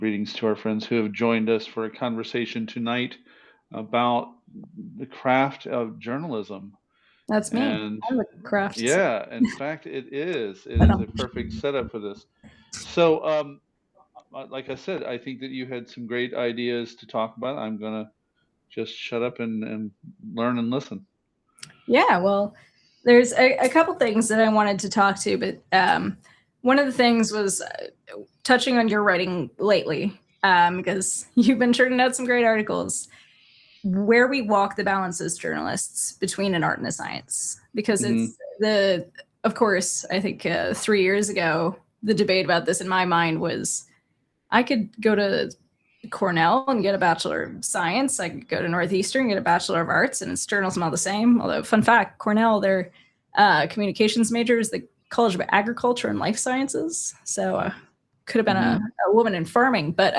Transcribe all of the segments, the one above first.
Greetings to our friends who have joined us for a conversation tonight about the craft of journalism. That's me. And I'm a craft. yeah, in fact, it is. It I is know. a perfect setup for this. So, like I said, I think that you had some great ideas to talk about. I'm going to just shut up and learn and listen. Yeah, well, there's a couple things that I wanted to talk to, but one of the things was touching on your writing lately, because you've been churning out some great articles. Where we walk the balance as journalists between an art and a science, because Hmm. of course, I think 3 years ago, the debate about this in my mind was I could go to Cornell and get a Bachelor of Science. I could go to Northeastern and get a Bachelor of Arts, and it's journalism all the same. Although, fun fact, Cornell, their communications major is the College of Agriculture and Life Sciences. So could have been Hmm. a woman in farming, but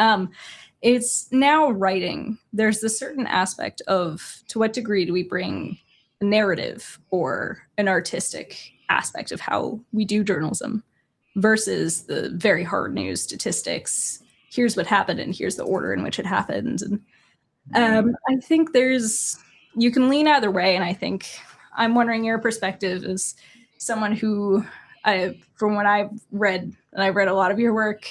it's now writing. There's a certain aspect of to what degree do we bring a narrative or an artistic aspect of how we do journalism versus the very hard news statistics. Here's what happened and here's the order in which it happened. And Right. I think you can lean either way. And I think I'm wondering your perspective as someone who, from what I've read, and I've read a lot of your work,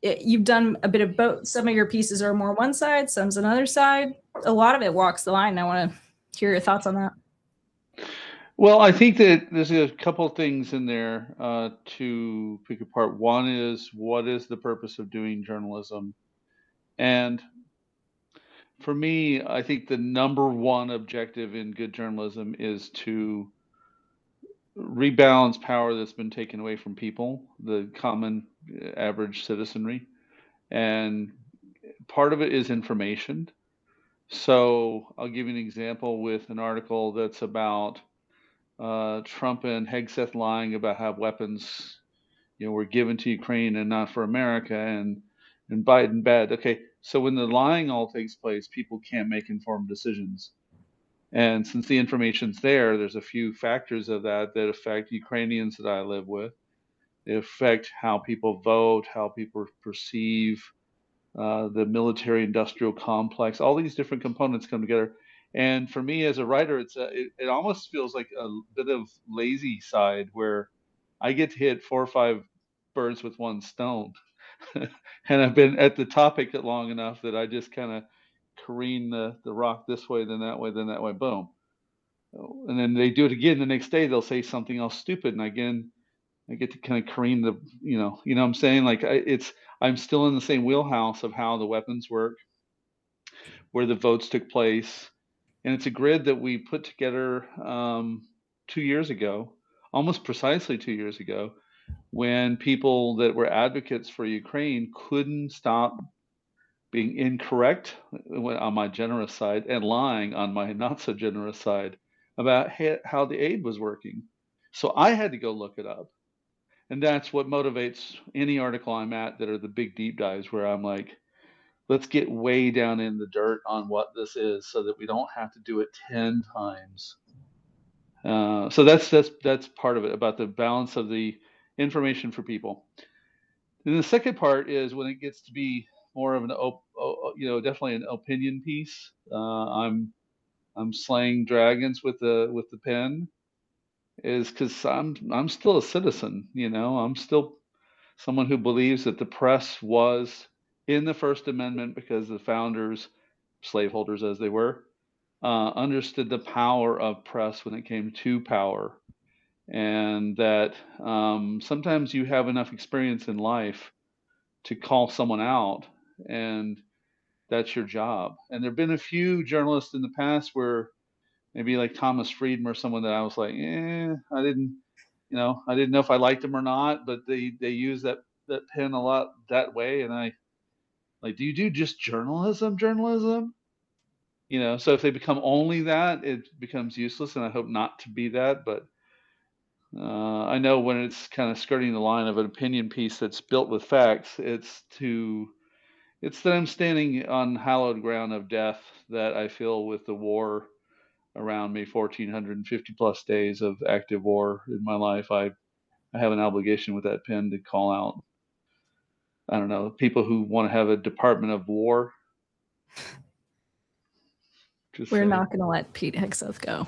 you've done a bit of both. Some of your pieces are more one side, some's another side. A lot of it walks the line. I want to hear your thoughts on that. Well, I think that there's a couple of things in there to pick apart. One is, what is the purpose of doing journalism? And for me, I think the number one objective in good journalism is to rebalance power that's been taken away from people, the common average citizenry. And part of it is information. So I'll give you an example with an article that's about Trump and Hegseth lying about how weapons, were given to Ukraine and not for America, and Biden bad. Okay, so when the lying all takes place, people can't make informed decisions. And since the information's there, there's a few factors of that that affect Ukrainians that I live with. They affect how people vote, how people perceive the military industrial complex. All these different components come together. And for me as a writer, it almost feels like a bit of lazy side where I get to hit 4 or 5 birds with one stone. And I've been at the topic long enough that I just kind of careen the rock this way, then that way, then that way, boom. And then they do it again the next day. They'll say something else stupid, and again, I get to kind of careen what I'm saying? Like I'm still in the same wheelhouse of how the weapons work, where the votes took place, and it's a grid that we put together 2 years ago, almost precisely 2 years ago, when people that were advocates for Ukraine couldn't stop being incorrect on my generous side and lying on my not so generous side about how the aid was working. So I had to go look it up. And that's what motivates any article I'm at that are the big deep dives where I'm like, let's get way down in the dirt on what this is so that we don't have to do it 10 times. So that's part of it about the balance of the information for people. And the second part is when it gets to be more of definitely an opinion piece. I'm slaying dragons with the pen is because I'm still a citizen. I'm still someone who believes that the press was in the First Amendment because the founders, slaveholders as they were, understood the power of press when it came to power, and that sometimes you have enough experience in life to call someone out, and that's your job. And there have been a few journalists in the past where maybe like Thomas Friedman or someone that I was like, I didn't know if I liked them or not, but they use that pen a lot that way, and I like, do you do just journalism? So if they become only that, it becomes useless, and I hope not to be that. But I know when it's kind of skirting the line of an opinion piece that's built with facts, it's that I'm standing on hallowed ground of death that I feel with the war around me, 1,450 plus days of active war in my life. I have an obligation with that pen to call out. I don't know, people who want to have a Department of War. We're not going to let Pete Hegseth go.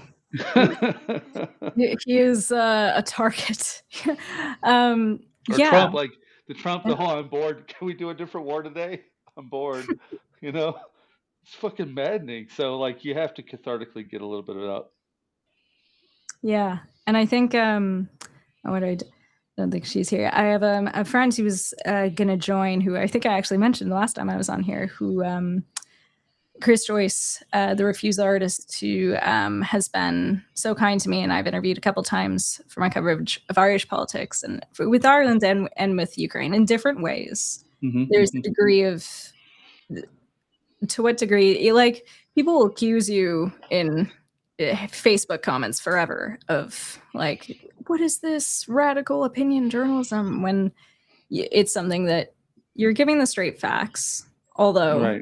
He is a target. Or Trump, like the whole, I'm bored. Can we do a different war today? I'm bored. It's fucking maddening. So like you have to cathartically get a little bit of it up. Yeah. And I think I don't think she's here. I have a friend who was gonna join, who I think I actually mentioned the last time I was on here, who Chris Joyce, the refusal artist, who has been so kind to me, and I've interviewed a couple times for my coverage of Irish politics and with Ireland and with Ukraine in different ways. There's a degree of, to what degree, like people will accuse you in Facebook comments forever of like, what is this radical opinion journalism, when it's something that you're giving the straight facts, although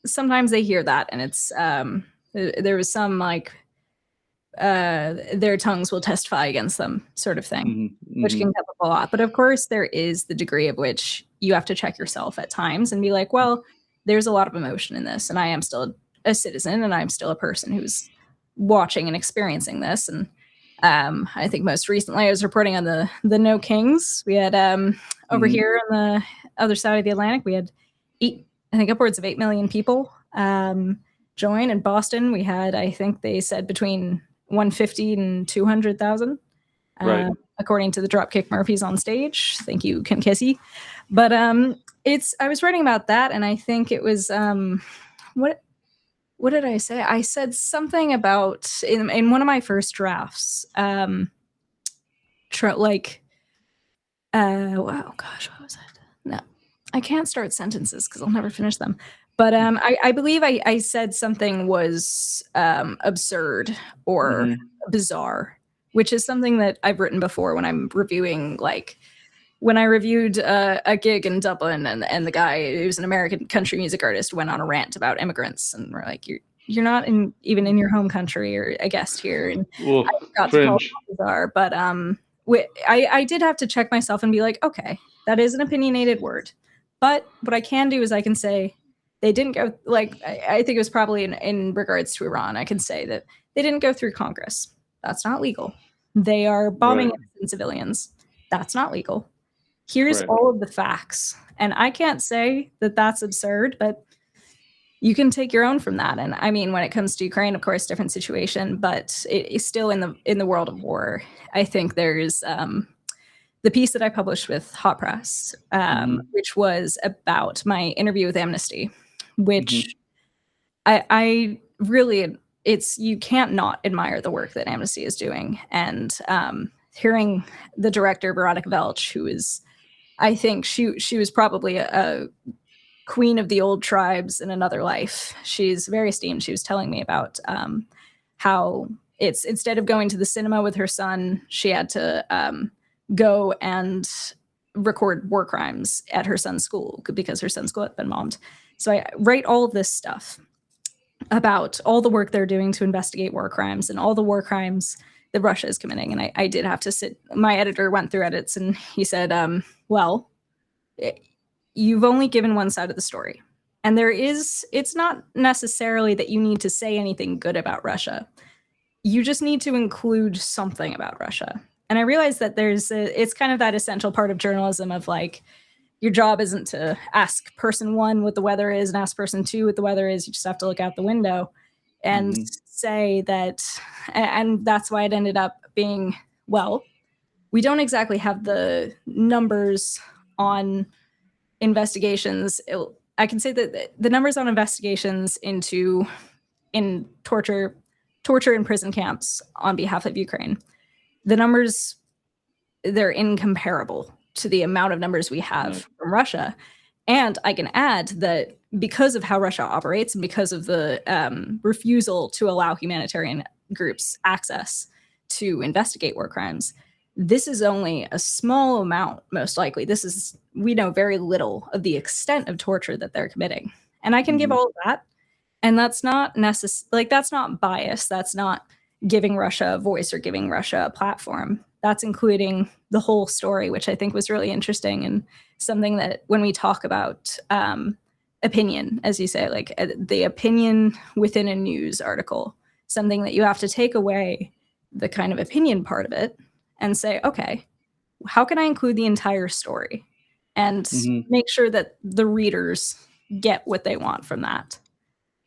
sometimes they hear that and it's there was some like their tongues will testify against them sort of thing, which can come up a lot. But of course there is the degree of which you have to check yourself at times and be like, well, there's a lot of emotion in this, and I am still a citizen, and I'm still a person who's watching and experiencing this. And I think most recently I was reporting on the No Kings. We had over here on the other side of the Atlantic, we had upwards of 8 million people join. In Boston, we had, I think they said, between 150 and 200,000, according to the Dropkick Murphys on stage. Thank you, Kim Kissy. But I was writing about that, and I think it was what did I say? I said something about in one of my first drafts, wow, gosh, what was it? No, I can't start sentences because I'll never finish them. But I believe I said something was absurd or bizarre, which is something that I've written before when I'm reviewing, like when I reviewed a gig in Dublin, and the guy who's an American country music artist went on a rant about immigrants, and we're like, you're not even in your home country or a guest here. And I got to call it bizarre, but I did have to check myself and be like, okay, that is an opinionated word. But what I can do is I can say they didn't go, like, I think it was probably in regards to Iran, I can say that they didn't go through Congress. That's not legal. They are bombing innocent civilians. That's not legal. Here's all of the facts. And I can't say that that's absurd, but you can take your own from that. And I mean, when it comes to Ukraine, of course, different situation, but it is still in the world of war. I think there's the piece that I published with Hot Press, which was about my interview with Amnesty, which I really, you can't not admire the work that Amnesty is doing. And hearing the director, Veronica Velch, who is, I think she was probably a queen of the old tribes in another life. She's very esteemed. She was telling me about how it's, instead of going to the cinema with her son, she had to go and record war crimes at her son's school because her son's school had been bombed. So I write all of this stuff about all the work they're doing to investigate war crimes and all the war crimes that Russia is committing. And I did have to sit, my editor went through edits and he said, well, you've only given one side of the story. And it's not necessarily that you need to say anything good about Russia. You just need to include something about Russia. And I realized that it's kind of that essential part of journalism of like, your job isn't to ask person one what the weather is and ask person two what the weather is. You just have to look out the window and say that, and that's why it ended up being, well, we don't exactly have the numbers on investigations. I can say that the numbers on investigations in torture in prison camps on behalf of Ukraine, the numbers, they're incomparable to the amount of numbers we have from Russia. And I can add that because of how Russia operates and because of the refusal to allow humanitarian groups access to investigate war crimes, this is only a small amount, most likely. We know very little of the extent of torture that they're committing. And I can give all of that. And that's not that's not bias. That's not giving Russia a voice or giving Russia a platform. that's including the whole story, which I think was really interesting, and something that when we talk about opinion, as you say, like the opinion within a news article, something that you have to take away the kind of opinion part of it and say, okay, how can I include the entire story and make sure that the readers get what they want from that?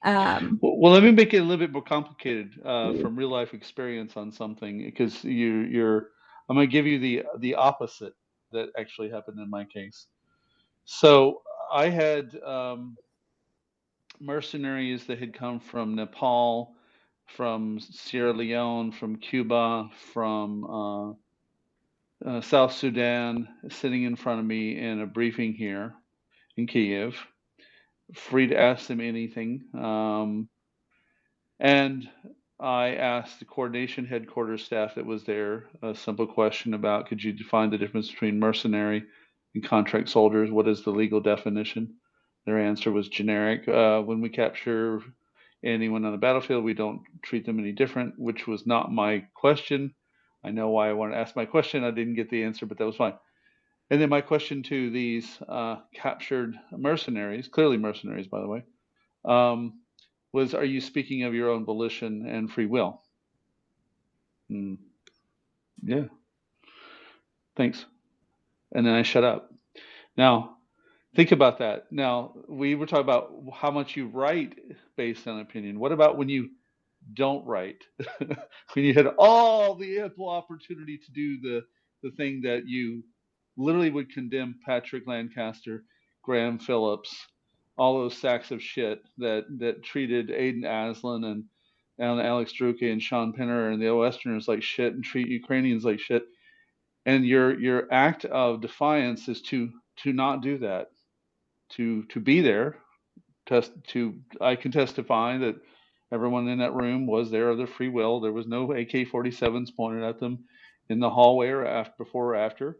Well, let me make it a little bit more complicated from real life experience on something, because I'm going to give you the opposite that actually happened in my case. So I had mercenaries that had come from Nepal, from Sierra Leone, from Cuba, from South Sudan, sitting in front of me in a briefing here in Kiev, free to ask them anything. And I asked the coordination headquarters staff that was there a simple question about, could you define the difference between mercenary and contract soldiers? What is the legal definition? Their answer was generic. When we capture anyone on the battlefield, we don't treat them any different, which was not my question. I know why I wanted to ask my question. I didn't get the answer, but that was fine. And then my question to these captured mercenaries, clearly mercenaries, by the way, was, are you speaking of your own volition and free will? Yeah. Thanks. And then I shut up. Now, think about that. Now, we were talking about how much you write based on opinion. What about when you don't write? When you had all the ample opportunity to do the thing that you literally would condemn Patrick Lancaster, Graham Phillips, all those sacks of shit that treated Aiden Aslan and Alex Druke and Sean Penner and the Westerners like shit and treat Ukrainians like shit. And your act of defiance is to not do that, to be there. I can testify that everyone in that room was there of their free will. There was no AK-47s pointed at them in the hallway or before or after.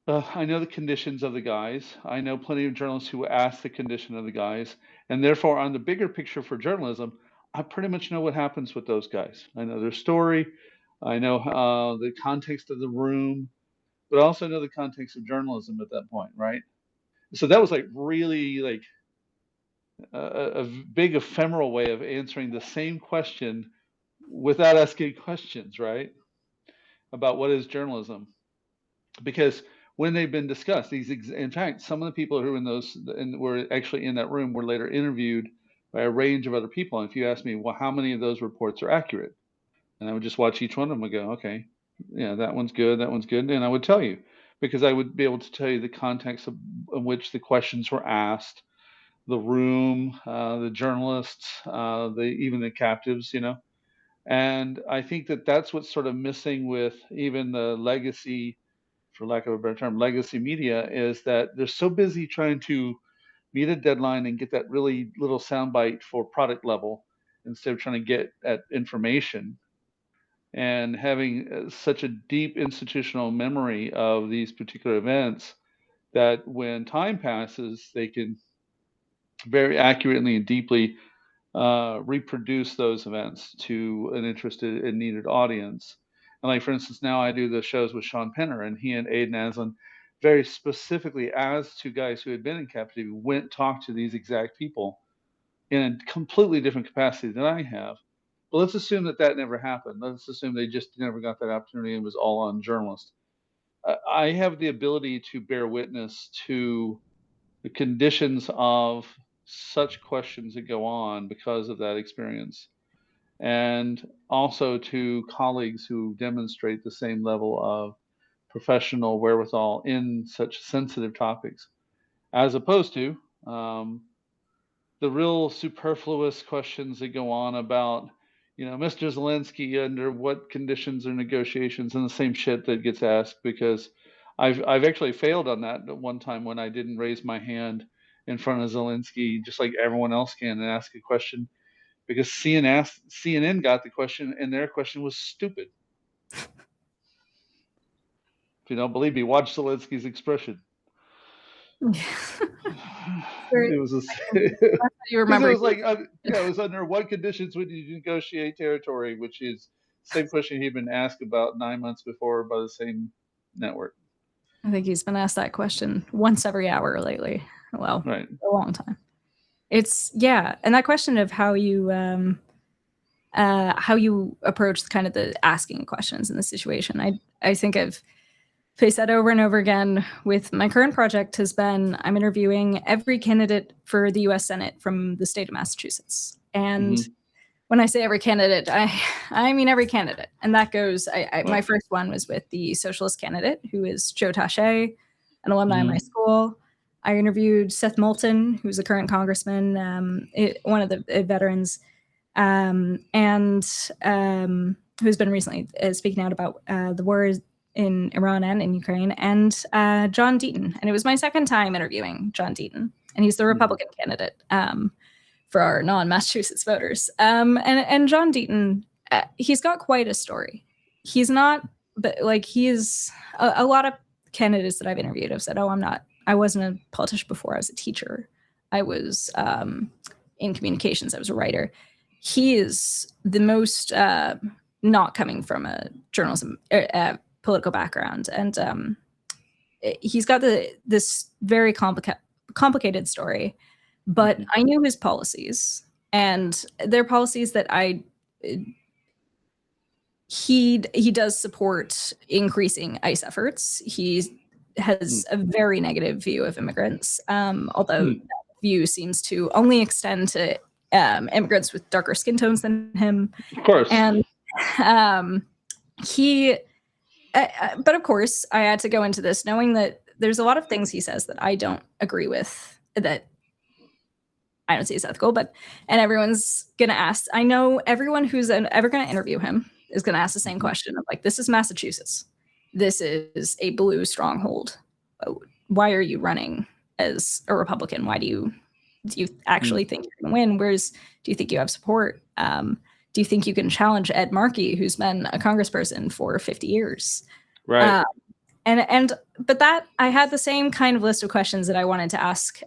I know the conditions of the guys. I know plenty of journalists who ask the condition of the guys. And therefore, on the bigger picture for journalism, I pretty much know what happens with those guys. I know their story. I know the context of the room, but I also know the context of journalism at that point, right? So that was like really like a big ephemeral way of answering the same question without asking questions, right? About what is journalism. Because when they've been discussed, in fact, some of the people who were were actually in that room were later interviewed by a range of other people. And if you ask me, well, how many of those reports are accurate? And I would just watch each one of them and go, okay, yeah, that one's good, and I would tell you, because I would be able to tell you the context in which the questions were asked, the room, the journalists, even the captives, And I think that that's what's sort of missing with even the legacy, for lack of a better term, legacy media, is that they're so busy trying to meet a deadline and get that really little soundbite for product level instead of trying to get at information, and having such a deep institutional memory of these particular events that when time passes, they can very accurately and deeply reproduce those events to an interested and needed audience. And like, for instance, now I do the shows with Sean Penner, and he and Aiden Aslan very specifically, as two guys who had been in captivity, went talk to these exact people in a completely different capacity than I have. But let's assume that never happened. Let's assume they just never got that opportunity and was all on journalists. I have the ability to bear witness to the conditions of such questions that go on because of that experience, and also to colleagues who demonstrate the same level of professional wherewithal in such sensitive topics, as opposed to the real superfluous questions that go on about, Mr. Zelensky, under what conditions or negotiations, and the same shit that gets asked, because I've actually failed on that at one time when I didn't raise my hand in front of Zelensky, just like everyone else can, and ask a question, because CNN got the question, and their question was stupid. If you don't believe me, watch Zelensky's expression. It was you remember. It was like, it was under what conditions would you negotiate territory, which is same question he'd been asked about 9 months before by the same network. I think he's been asked that question once every hour lately. Well, right. A long time. It's and that question of how you approach kind of the asking questions in the situation. I think I've faced that over and over again with my current project. Has been I'm interviewing every candidate for the U.S. Senate from the state of Massachusetts, and when I say every candidate, I mean every candidate, and that goes. My first one was with the socialist candidate, who is Joe Taché, an alumni of my school. I interviewed Seth Moulton, who's a current congressman, one of the veterans, and who's been recently speaking out about the wars in Iran and in Ukraine, and John Deaton. And it was my second time interviewing John Deaton, and he's the Republican candidate for our non-Massachusetts voters. And John Deaton, he's got quite a story. He's not, but like he is a lot of candidates that I've interviewed have said, I wasn't a politician before. I was a teacher. I was in communications. I was a writer. He is the most not coming from a journalism political background, and he's got this very complicated story. But I knew his policies, and they're policies that he does support increasing ICE efforts. He has a very negative view of immigrants, although that view seems to only extend to immigrants with darker skin tones than him. Of course. And but of course, I had to go into this knowing that there's a lot of things he says that I don't agree with, that I don't see as ethical, and everyone's going to ask. I know everyone who's ever going to interview him is going to ask the same question of like, this is Massachusetts. This is a blue stronghold. Why are you running as a Republican? Why do you actually think you're going to win? Do you think you have support? Do you think you can challenge Ed Markey, who's been a congressperson for 50 years? Right. But that I had the same kind of list of questions that I wanted to ask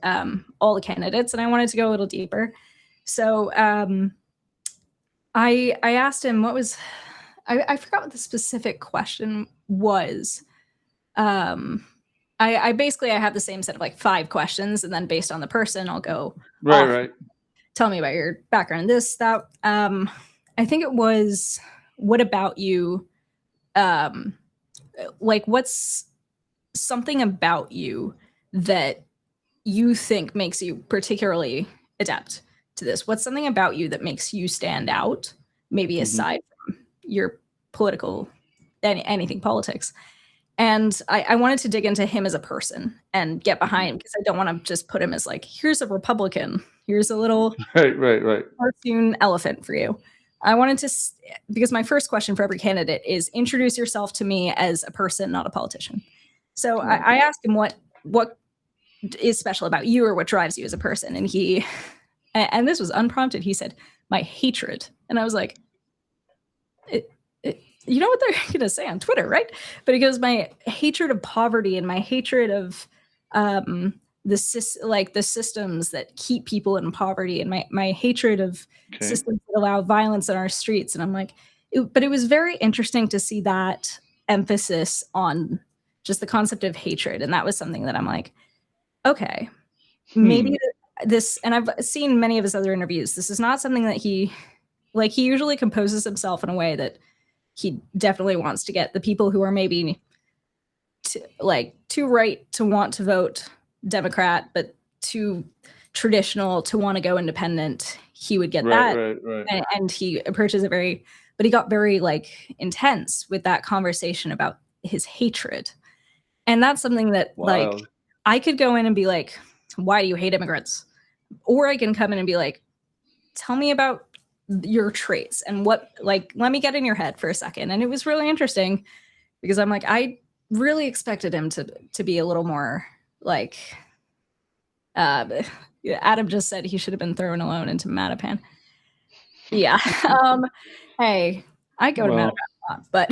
all the candidates, and I wanted to go a little deeper. So I asked him I forgot what the specific question was. I basically have the same set of like 5 questions, and then based on the person, I'll go right. Tell me about your background. This, that. I think it was, what about you? Like, what's something about you that you think makes you particularly adept to this? What's something about you that makes you stand out, maybe aside from your political, anything politics? And I wanted to dig into him as a person and get behind, because I don't want to just put him as like, here's a Republican, here's a little right cartoon elephant for you. I wanted to, because my first question for every candidate is introduce yourself to me as a person, not a politician. So I asked him what is special about you, or what drives you as a person. And and this was unprompted, he said, my hatred. And I was like, you know what they're going to say on Twitter, right? But he goes, my hatred of poverty and my hatred of the systems that keep people in poverty, and my hatred of systems that allow violence in our streets. And I'm like, but it was very interesting to see that emphasis on just the concept of hatred. And that was something that I'm like, okay, maybe this, and I've seen many of his other interviews, this is not something that he usually composes himself in a way that he definitely wants to get the people who are maybe too right to want to vote Democrat, but too traditional to want to go independent. He would get that. Right. And he approaches it but he got very like intense with that conversation about his hatred. And that's something that like, I could go in and be like, why do you hate immigrants? Or I can come in and be like, tell me about your traits and what, like, let me get in your head for a second. And it was really interesting, because I'm like, I really expected him to be a little more like, Adam just said he should have been thrown alone into Mattapan. Yeah. Hey, I go to Mattapan a lot, but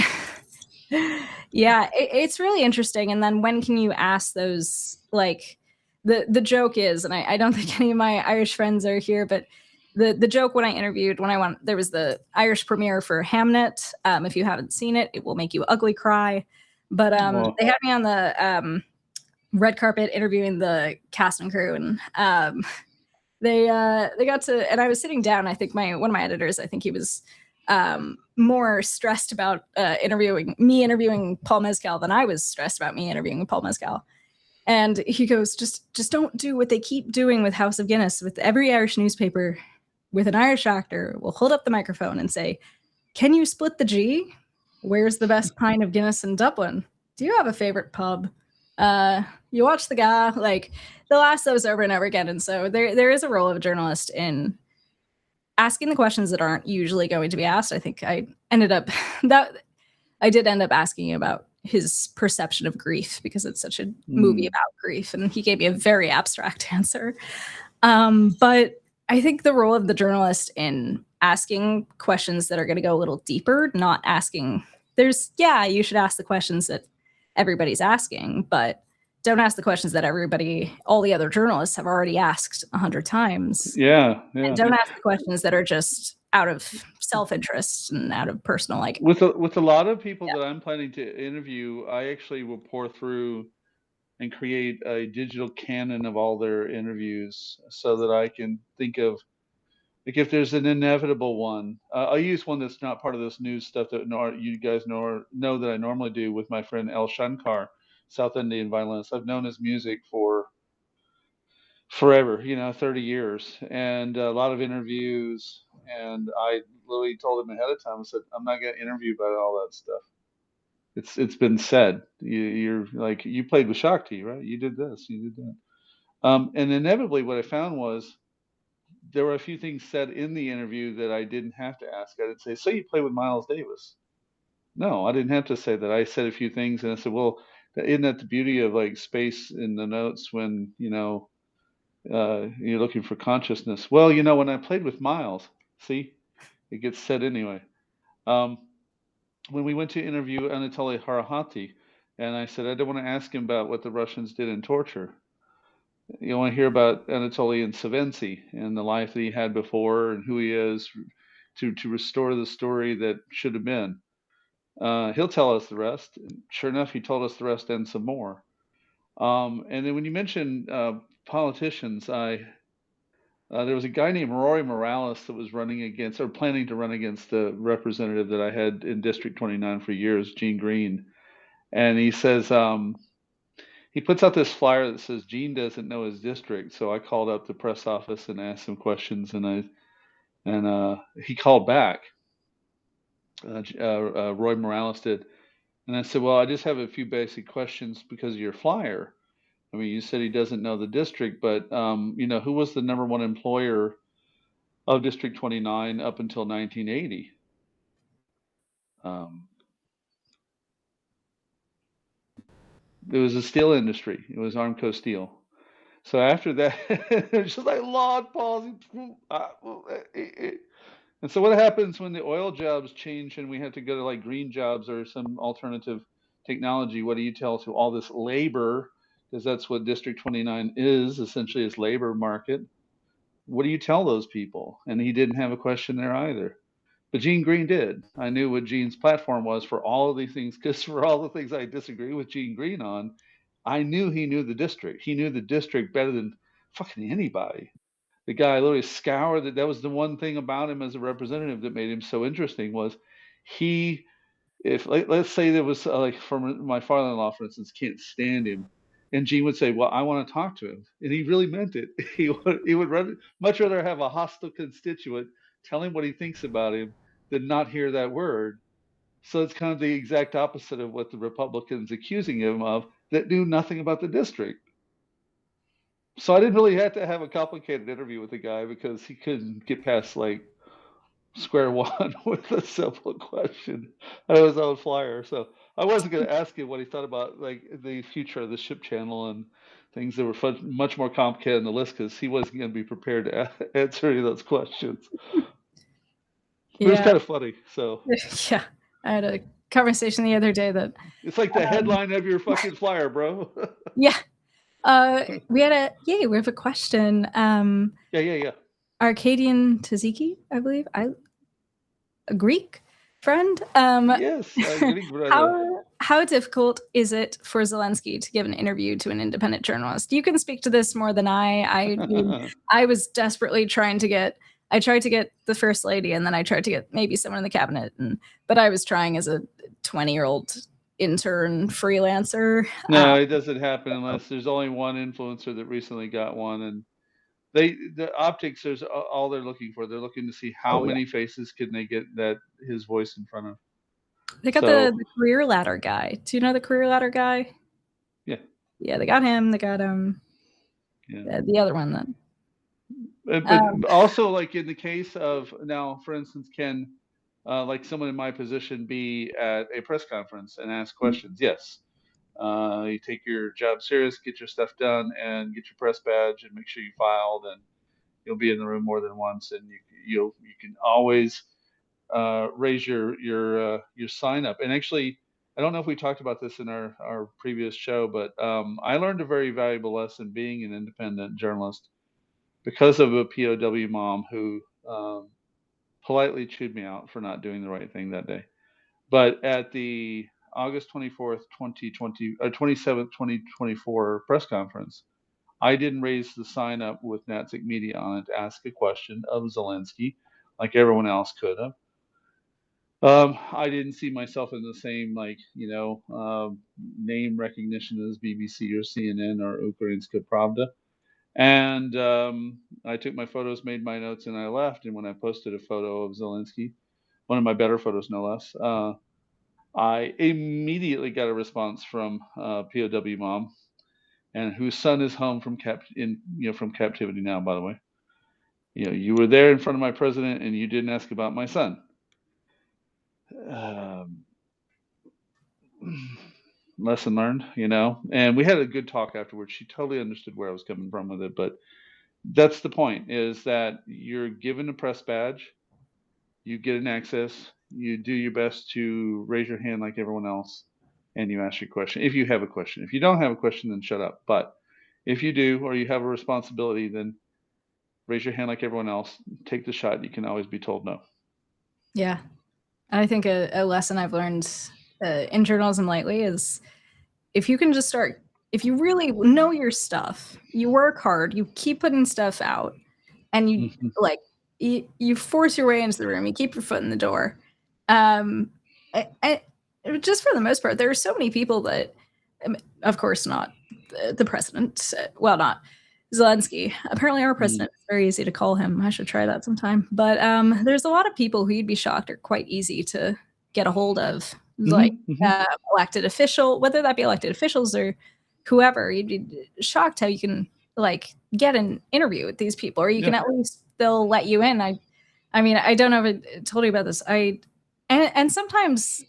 yeah, it's really interesting. And then when can you ask those, like, the joke is, and I don't think any of my Irish friends are here, but the joke when I went, there was the Irish premiere for Hamnet. If you haven't seen it, it will make you ugly cry. But they had me on the red carpet interviewing the cast and crew, and they got to, and I was sitting down. I think one of my editors, I think he was more stressed about interviewing Paul Mescal than I was stressed about me interviewing Paul Mescal. And he goes, just don't do what they keep doing with House of Guinness. With every Irish newspaper with an Irish actor will hold up the microphone and say, "Can you split the G? Where's the best pint of Guinness in Dublin? Do you have a favorite pub? You watch the guy?" Like, they'll ask those over and over again. And so there is a role of a journalist in asking the questions that aren't usually going to be asked. I think I did end up asking about his perception of grief, because it's such a movie about grief, and he gave me a very abstract answer. But I think the role of the journalist in asking questions that are going to go a little deeper, not asking, you should ask the questions that everybody's asking, but don't ask the questions that all the other journalists have already asked 100 times. Yeah. And don't ask the questions that are just out of self-interest and out of personal, like. With a lot of people that I'm planning to interview, I actually will pour through and create a digital canon of all their interviews, so that I can think of, like, if there's an inevitable one. I'll use one that's not part of this news stuff that you guys know that I normally do, with my friend El Shankar, South Indian violinist. I've known his music for forever, 30 years, and a lot of interviews. And I literally told him ahead of time, I said, I'm not going to interview about all that stuff. It's been said. You're like, you played with Shakti, right? You did this, you did that. And inevitably what I found was there were a few things said in the interview that I didn't have to ask. I didn't say, so you play with Miles Davis? No, I didn't have to say that. I said a few things, and I said, well, isn't that the beauty of, like, space in the notes when, you're looking for consciousness? Well, when I played with Miles, see, it gets said anyway. When we went to interview Anatoly Harahati, and I said, I don't want to ask him about what the Russians did in torture. You want to hear about Anatoly and Savency and the life that he had before and who he is, to restore the story that should have been. He'll tell us the rest. Sure enough, he told us the rest and some more. And then when you mentioned politicians, there was a guy named Rory Morales that was running against, or planning to run against, the representative that I had in District 29 for years, Gene Green. And he says, he puts out this flyer that says Gene doesn't know his district. So I called up the press office and asked some questions, and he called back. Roy Morales did. And I said, well, I just have a few basic questions because of your flyer. I mean, you said he doesn't know the district, but, who was the number one employer of District 29 up until 1980? It was the steel industry. It was Armco Steel. So after that, it's just like lawn policy. And so what happens when the oil jobs change and we have to go to, like, green jobs or some alternative technology? What do you tell to all this labor? Because that's what District 29 is, essentially, is labor market. What do you tell those people? And he didn't have a question there either. But Gene Green did. I knew what Gene's platform was for all of these things, because for all the things I disagree with Gene Green on, I knew he knew the district. He knew the district better than fucking anybody. The guy literally scoured that. That was the one thing about him as a representative that made him so interesting, was let's say there was, like, from my father-in-law, for instance, can't stand him. And Gene would say, well, I want to talk to him. And he really meant it. He would much rather have a hostile constituent tell him what he thinks about him than not hear that word. So it's kind of the exact opposite of what the Republicans accusing him of, that knew nothing about the district. So I didn't really have to have a complicated interview with the guy, because he couldn't get past, like, square one with a simple question on his own flyer. So I wasn't going to ask him what he thought about, like, the future of the ship channel and things that were much more complicated on the list, because he wasn't going to be prepared to answer any of those questions. It was kind of funny. So yeah, I had a conversation the other day that it's like the headline of your fucking flyer, bro. Yeah. We have a question. Yeah. Arkadian Taziki, I believe, a Greek friend. Yes, Greek brother. How difficult is it for Zelensky to give an interview to an independent journalist? You can speak to this more than I was desperately trying to get. I tried to get the first lady, and then I tried to get maybe someone in the cabinet, but I was trying as a 20-year-old intern freelancer. No, it doesn't happen unless there's only one influencer that recently got one, and the optics is all they're looking for. They're looking to see how many faces can they get his voice in front of. They got the career ladder guy. Do you know the career ladder guy? Yeah. Yeah, they got him. They got the other one then. But also, like in the case of now, for instance, can like someone in my position be at a press conference and ask questions? Yes. You take your job serious, get your stuff done, and get your press badge, and make sure you filed, and you'll be in the room more than once, and you can always raise your sign up. And actually, I don't know if we talked about this in our previous show, but I learned a very valuable lesson being an independent journalist because of a POW mom who politely chewed me out for not doing the right thing that day. But at the August 24th, 2020, or 27th, 2024 press conference, I didn't raise the sign up with Natzik Media on it to ask a question of Zelensky like everyone else could have. I didn't see myself in the same, name recognition as BBC or CNN or Ukrainska Pravda. And I took my photos, made my notes, and I left. And when I posted a photo of Zelensky, one of my better photos, no less, I immediately got a response from POW mom, and whose son is home from captivity now, by the way. You were there in front of my president, and you didn't ask about my son. Lesson learned, and we had a good talk afterwards. She totally understood where I was coming from with it, but that's the point, is that you're given a press badge, you get an access, you do your best to raise your hand like everyone else, and you ask your question. If you have a question. If you don't have a question, then shut up. But if you do, or you have a responsibility, then raise your hand like everyone else. Take the shot. You can always be told no. Yeah. I think a lesson I've learned in journalism lately is if you can just start, if you really know your stuff, you work hard, you keep putting stuff out, and you you force your way into the room, you keep your foot in the door. Just for the most part, there are so many people that, of course, not the president, well, not Zelensky. Apparently our president is very easy to call him. I should try that sometime. But there's a lot of people who you'd be shocked are quite easy to get a hold of, elected official, whether that be elected officials or whoever. You'd be shocked how you can get an interview with these people, or you can at least they'll let you in. I mean, I don't know if I told you about this. And sometimes,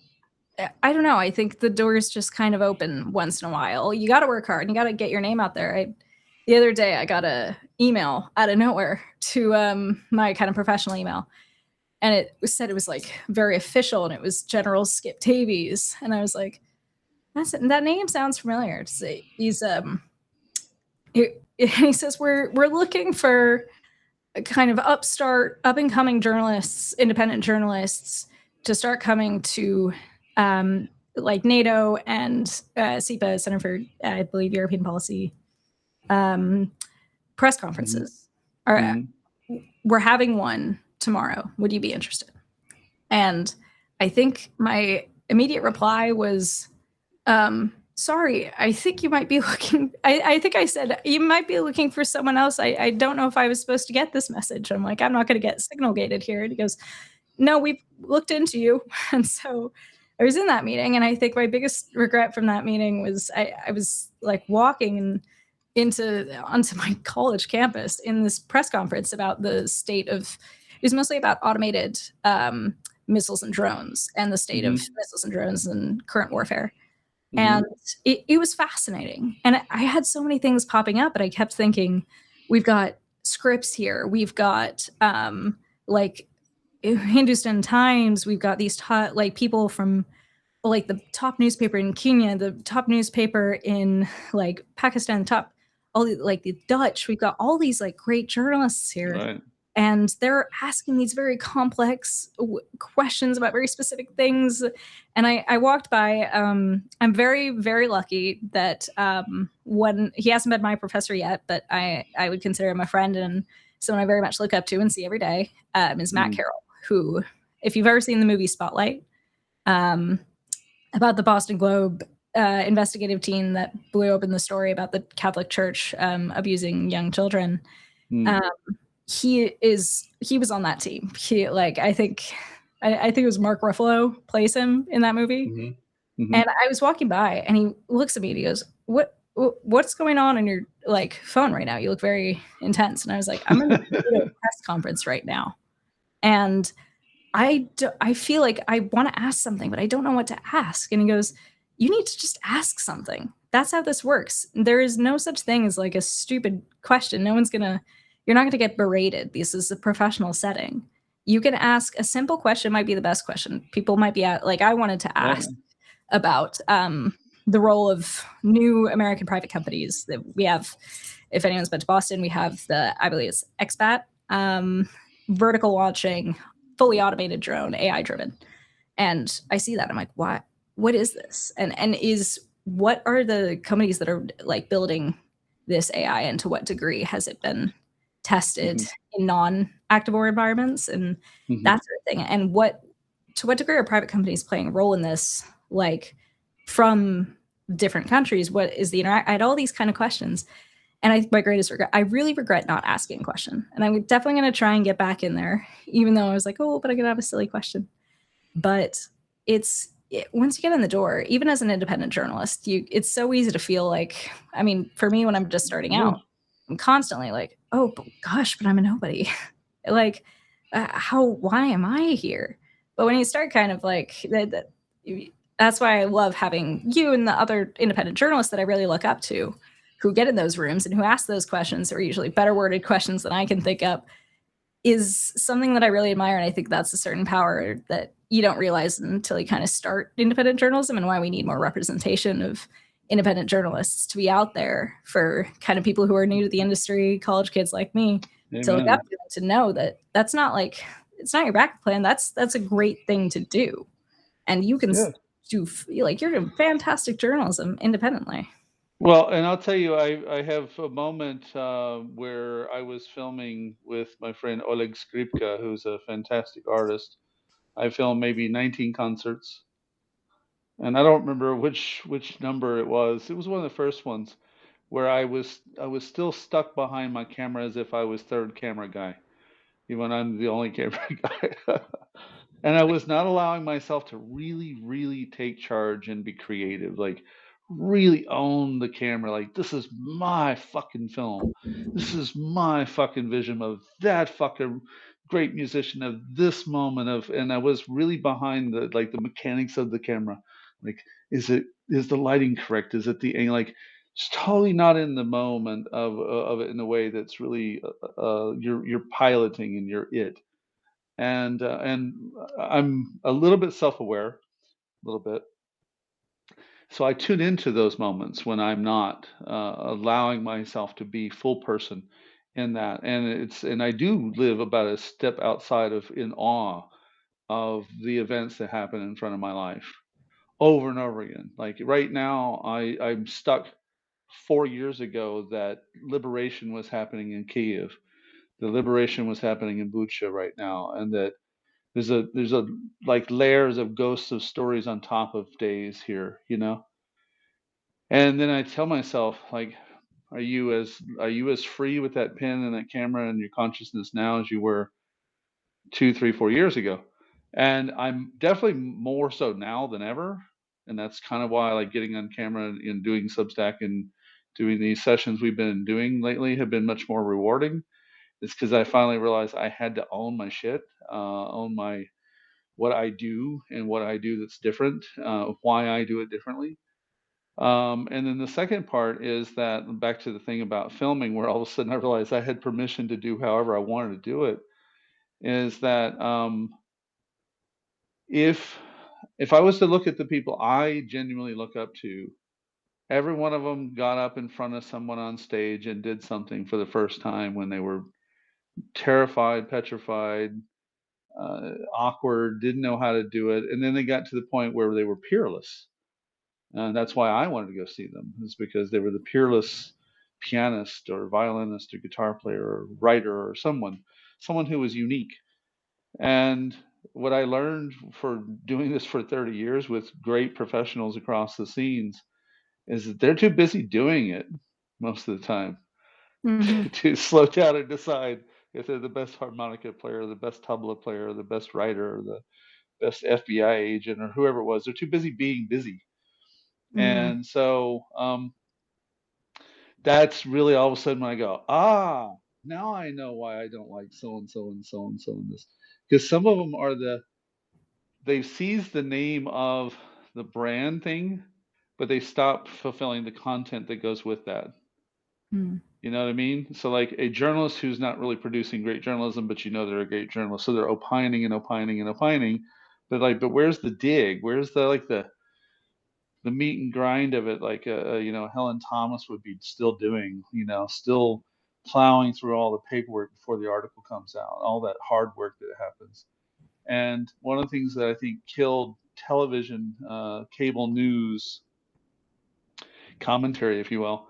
I don't know, I think the doors just kind of open once in a while. You got to work hard and you got to get your name out there. The other day, I got a email out of nowhere to my kind of professional email. And it said it was very official, and it was General Skip Davies. And I was like, that name sounds familiar. He's he says, we're looking for a kind of up and coming journalists, independent journalists, to start coming to NATO and CEPA, Center for, I believe, European Policy press conferences. We're having one tomorrow. Would you be interested? And I think my immediate reply was, sorry, I think you might be looking, I think I said, you might be looking for someone else. I don't know if I was supposed to get this message. I'm like, I'm not going to get signal gated here. And he goes, no, we've looked into you. And so I was in that meeting. And I think my biggest regret from that meeting was I was walking onto my college campus in this press conference about the state of, it was mostly about automated missiles and drones and the state of missiles and drones and current warfare. And it was fascinating. And I had so many things popping up, but I kept thinking, we've got scripts here. We've got Hindustan Times. We've got these people from the top newspaper in Kenya, the top newspaper in Pakistan, the Dutch. We've got all these great journalists here. Right. and they're asking these very complex questions about very specific things. And I walked by. I'm very, very lucky that when he hasn't been my professor yet, but I would consider him a friend and someone I very much look up to and see every day, is Matt Carroll, who, if you've ever seen the movie Spotlight, about the Boston Globe investigative team that blew open the story about the Catholic Church abusing young children. He was on that team. I think it was Mark Ruffalo plays him in that movie. And I was walking by and he looks at me and he goes, what's going on in your phone right now? You look very intense. And I was like, I'm in a press conference right now. And I feel like I want to ask something, but I don't know what to ask. And he goes, you need to just ask something. That's how this works. There is no such thing as a stupid question. You're not going to get berated. This is a professional setting. You can ask a simple question, might be the best question. People might be I wanted to ask about the role of new American private companies that we have. If anyone's been to Boston, we have I believe it's Expat, vertical launching, fully automated drone, AI driven. And I see that. I'm like, what is this? And what are the companies that are building this AI, and to what degree has it been tested in non-active war environments and that sort of thing? And to what degree are private companies playing a role in this, from different countries? What is the I had all these kind of questions. And my greatest regret, I really regret not asking a question. And I'm definitely going to try and get back in there, even though I was like, oh, but I'm going to have a silly question. But once you get in the door, even as an independent journalist, it's so easy to feel for me, when I'm just starting out, I'm constantly oh, gosh, but I'm a nobody. Why am I here? But when you start kind of that's why I love having you and the other independent journalists that I really look up to, who get in those rooms and who ask those questions, or usually better worded questions than I can think up, is something that I really admire. And I think that's a certain power that you don't realize until you kind of start independent journalism, and why we need more representation of independent journalists to be out there for kind of people who are new to the industry, college kids like me. Amen. To look up to them, to know that that's not it's not your backup plan. That's a great thing to do. And you can do you're doing fantastic journalism independently. Well, and I'll tell you, I have a moment where I was filming with my friend Oleg Skrypka, who's a fantastic artist. I filmed maybe 19 concerts, and I don't remember which number it was. It was one of the first ones where I was still stuck behind my camera as if I was third camera guy, even I'm the only camera guy. And I was not allowing myself to really, really take charge and be creative, really own the camera. This is my fucking film. This is my fucking vision of that fucking great musician of this moment and I was really behind the mechanics of the camera. Is the lighting correct? Is it the angle? Just totally not in the moment of it in a way that's really you're piloting and you're it. And I'm a little bit self-aware, a little bit. So I tune into those moments when I'm not allowing myself to be full person in that, and I do live about a step outside of in awe of the events that happen in front of my life over and over again. Like right now, I'm stuck 4 years ago that liberation was happening in Kyiv. The liberation was happening in Bucha right now, and that there's a layers of ghosts of stories on top of days here, And then I tell myself, are you as free with that pen and that camera and your consciousness now as you were 2, 3, 4 years ago? And I'm definitely more so now than ever. And that's kind of why I like getting on camera and doing Substack and doing these sessions we've been doing lately have been much more rewarding. It's because I finally realized I had to own my shit, own what I do and what I do that's different, why I do it differently. And then the second part is that back to the thing about filming, where all of a sudden I realized I had permission to do however I wanted to do it, is that if I was to look at the people I genuinely look up to, every one of them got up in front of someone on stage and did something for the first time when they were terrified, petrified, awkward, didn't know how to do it. And then they got to the point where they were peerless. And that's why I wanted to go see them, is because they were the peerless pianist or violinist or guitar player or writer or someone who was unique. And what I learned for doing this for 30 years with great professionals across the scenes is that they're too busy doing it most of the time to slow down and decide if they're the best harmonica player, or the best tabla player, or the best writer, or the best FBI agent, or whoever it was. They're too busy being busy. And so that's really all of a sudden when I go, now I know why I don't like so and so and so and so in this. Because some of them are they've seized the name of the brand thing, but they stop fulfilling the content that goes with that. You know what I mean? So like a journalist who's not really producing great journalism, but you know they're a great journalist, so they're opining and opining and opining, but where's the dig? Where's the meat and grind of it? Like Helen Thomas would be still doing, still plowing through all the paperwork before the article comes out, all that hard work that happens. And one of the things that I think killed television, cable news commentary, if you will,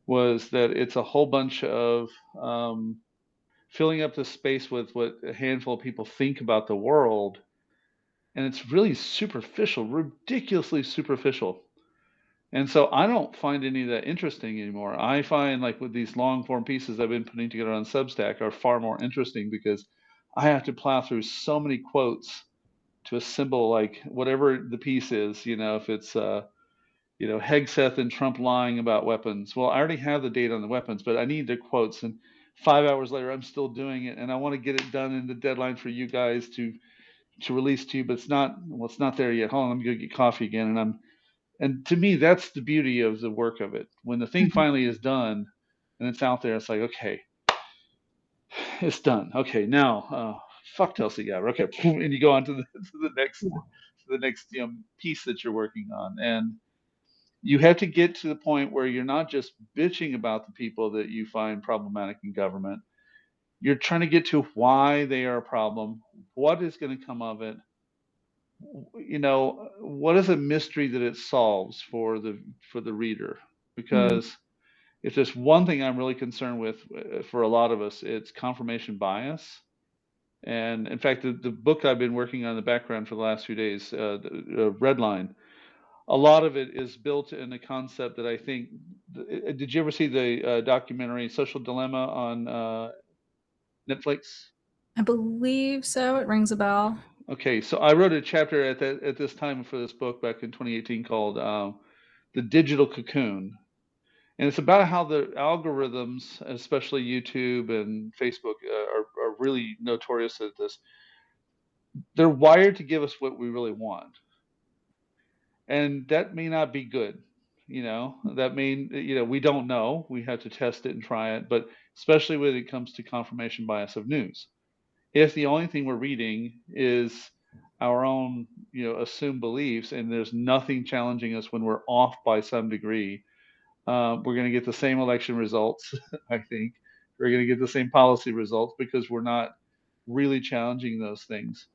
was that it's a whole bunch of filling up the space with what a handful of people think about the world. And it's really superficial, ridiculously superficial. And so I don't find any of that interesting anymore. I find like with these long form pieces I've been putting together on Substack are far more interesting because I have to plow through so many quotes to assemble like whatever the piece is, if it's Hegseth and Trump lying about weapons. Well, I already have the data on the weapons, but I need the quotes. And 5 hours later, I'm still doing it, and I want to get it done in the deadline for you guys to release to you. But it's not there yet. Hold on, I'm gonna get coffee again, and to me, that's the beauty of the work of it. When the thing finally is done and it's out there, it's like, okay, it's done. Okay, now fuck Tulsi Gabbard. Okay, and you go on to the next piece that you're working on, and you have to get to the point where you're not just bitching about the people that you find problematic in government. You're trying to get to why they are a problem, what is going to come of it, what is a mystery that it solves for the reader. Because if there's one thing I'm really concerned with for a lot of us, it's confirmation bias. And in fact, the book I've been working on in the background for the last few days, Red Line, a lot of it is built in a concept that I think. Did you ever see the documentary Social Dilemma on Netflix? I believe so. It rings a bell. Okay, so I wrote a chapter at this time for this book back in 2018 called "The Digital Cocoon," and it's about how the algorithms, especially YouTube and Facebook, are really notorious at this. They're wired to give us what we really want, and that may not be good. That mean we don't know. We have to test it and try it, but especially when it comes to confirmation bias of news. If the only thing we're reading is our own assumed beliefs, and there's nothing challenging us when we're off by some degree, we're going to get the same election results. I think we're going to get the same policy results because we're not really challenging those things.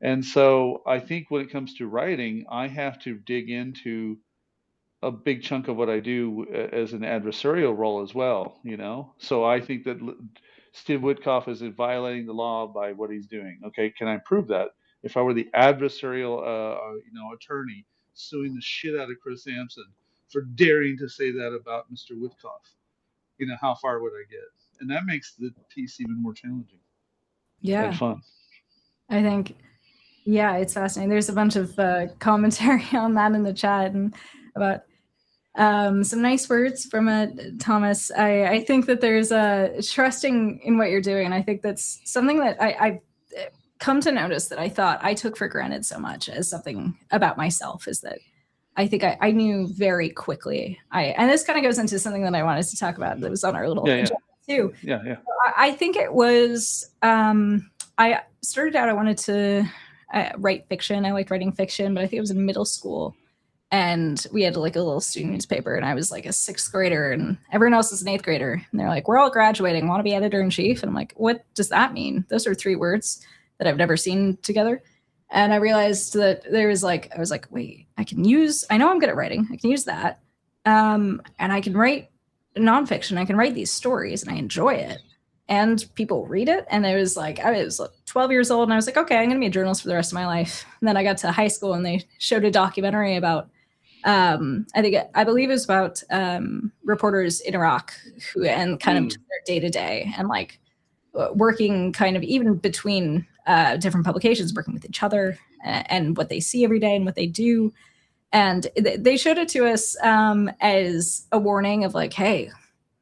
And so I think when it comes to writing, I have to dig into a big chunk of what I do as an adversarial role as well, So I think that Steve Witkoff is violating the law by what he's doing. Okay, can I prove that? If I were the adversarial, attorney suing the shit out of Chris Sampson for daring to say that about Mr. Witkoff, how far would I get? And that makes the piece even more challenging. Yeah, and fun. I think, yeah, it's fascinating. There's a bunch of commentary on that in the chat and about some nice words from Thomas. I think that there's trusting in what you're doing. I think that's something that I've come to notice that I thought I took for granted so much as something about myself, is that I think I knew very quickly. And this kind of goes into something that I wanted to talk about that was on our little agenda too. Yeah. I think it was, I started out, I wanted to write fiction. I liked writing fiction, but I think it was in middle school. and we had like a little student newspaper, and I was like a 6th grader and everyone else is an 8th grader. And they're like, we're all graduating, want to be editor-in-chief? And I'm like, what does that mean? Those are 3 words that I've never seen together. And I realized that I was like, wait, I know I'm good at writing. I can use that. And I can write nonfiction. I can write these stories and I enjoy it. And people read it. And it was like, I was 12 years old and I was like, okay, I'm going to be a journalist for the rest of my life. And then I got to high school and they showed a documentary about, I believe it was about reporters in Iraq who, and kind of their day to day and like working kind of even between different publications, working with each other and what they see every day and what they do. And they showed it to us as a warning of like, hey,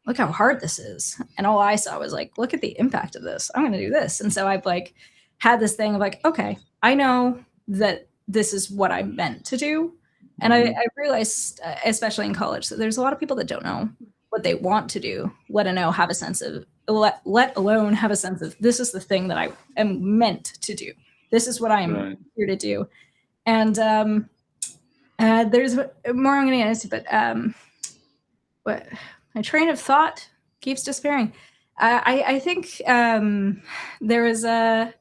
look how hard this is. And all I saw was like, look at the impact of this. I'm going to do this. And so I've like had this thing of like, okay, I know that this is what I'm meant to do. And I realized, especially in college, that there's a lot of people that don't know what they want to do, let alone have a sense of this is the thing that I am meant to do. This is what I am here to do. And there's more I'm going to get into, but what my train of thought keeps disappearing. I think there's a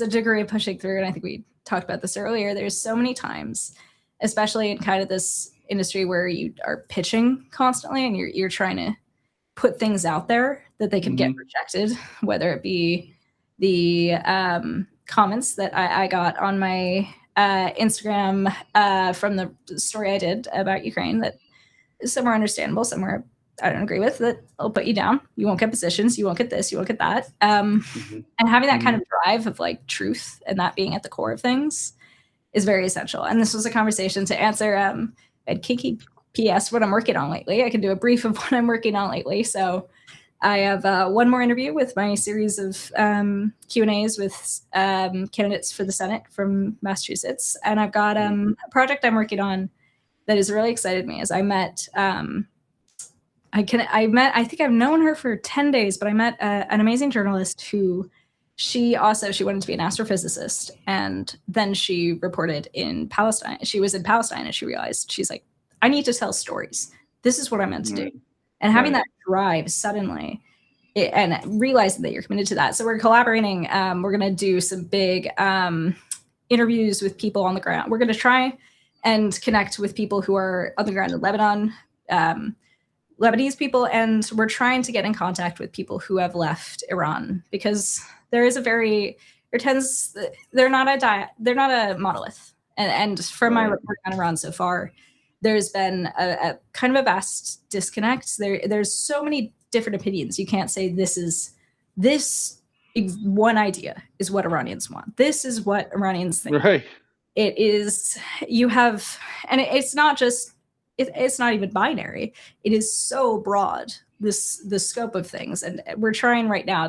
degree of pushing through, and I think we talked about this earlier. There's so many times, especially in kind of this industry where you are pitching constantly and you're trying to put things out there that they can get rejected, whether it be the comments that I got on my Instagram from the story I did about Ukraine that some are understandable, some are I don't agree with, that I'll put you down. You won't get positions. You won't get this. You won't get that. And having that kind of drive of like truth and that being at the core of things is very essential. And this was a conversation to answer at Kiki PS what I'm working on lately. I can do a brief of what I'm working on lately. So I have one more interview with my series of Q&As with candidates for the Senate from Massachusetts. And I've got a project I'm working on that has really excited me. As I met, I think I've known her for 10 days, but I met an amazing journalist who she wanted to be an astrophysicist. And then she reported in Palestine. She was in Palestine and she realized, she's like, I need to tell stories. This is what I'm meant to do. And having that drive suddenly and realizing that you're committed to that. So we're collaborating. We're going to do some big interviews with people on the ground. We're going to try and connect with people who are on the ground in Lebanon, Lebanese people, and we're trying to get in contact with people who have left Iran, because there is they're not a monolith. And from my report on Iran so far, there's been a kind of a vast disconnect. There's so many different opinions. You can't say this one idea is what Iranians want. This is what Iranians think. Right. It is, it's not just, it's not even binary. It is so broad, the scope of things. And we're trying right now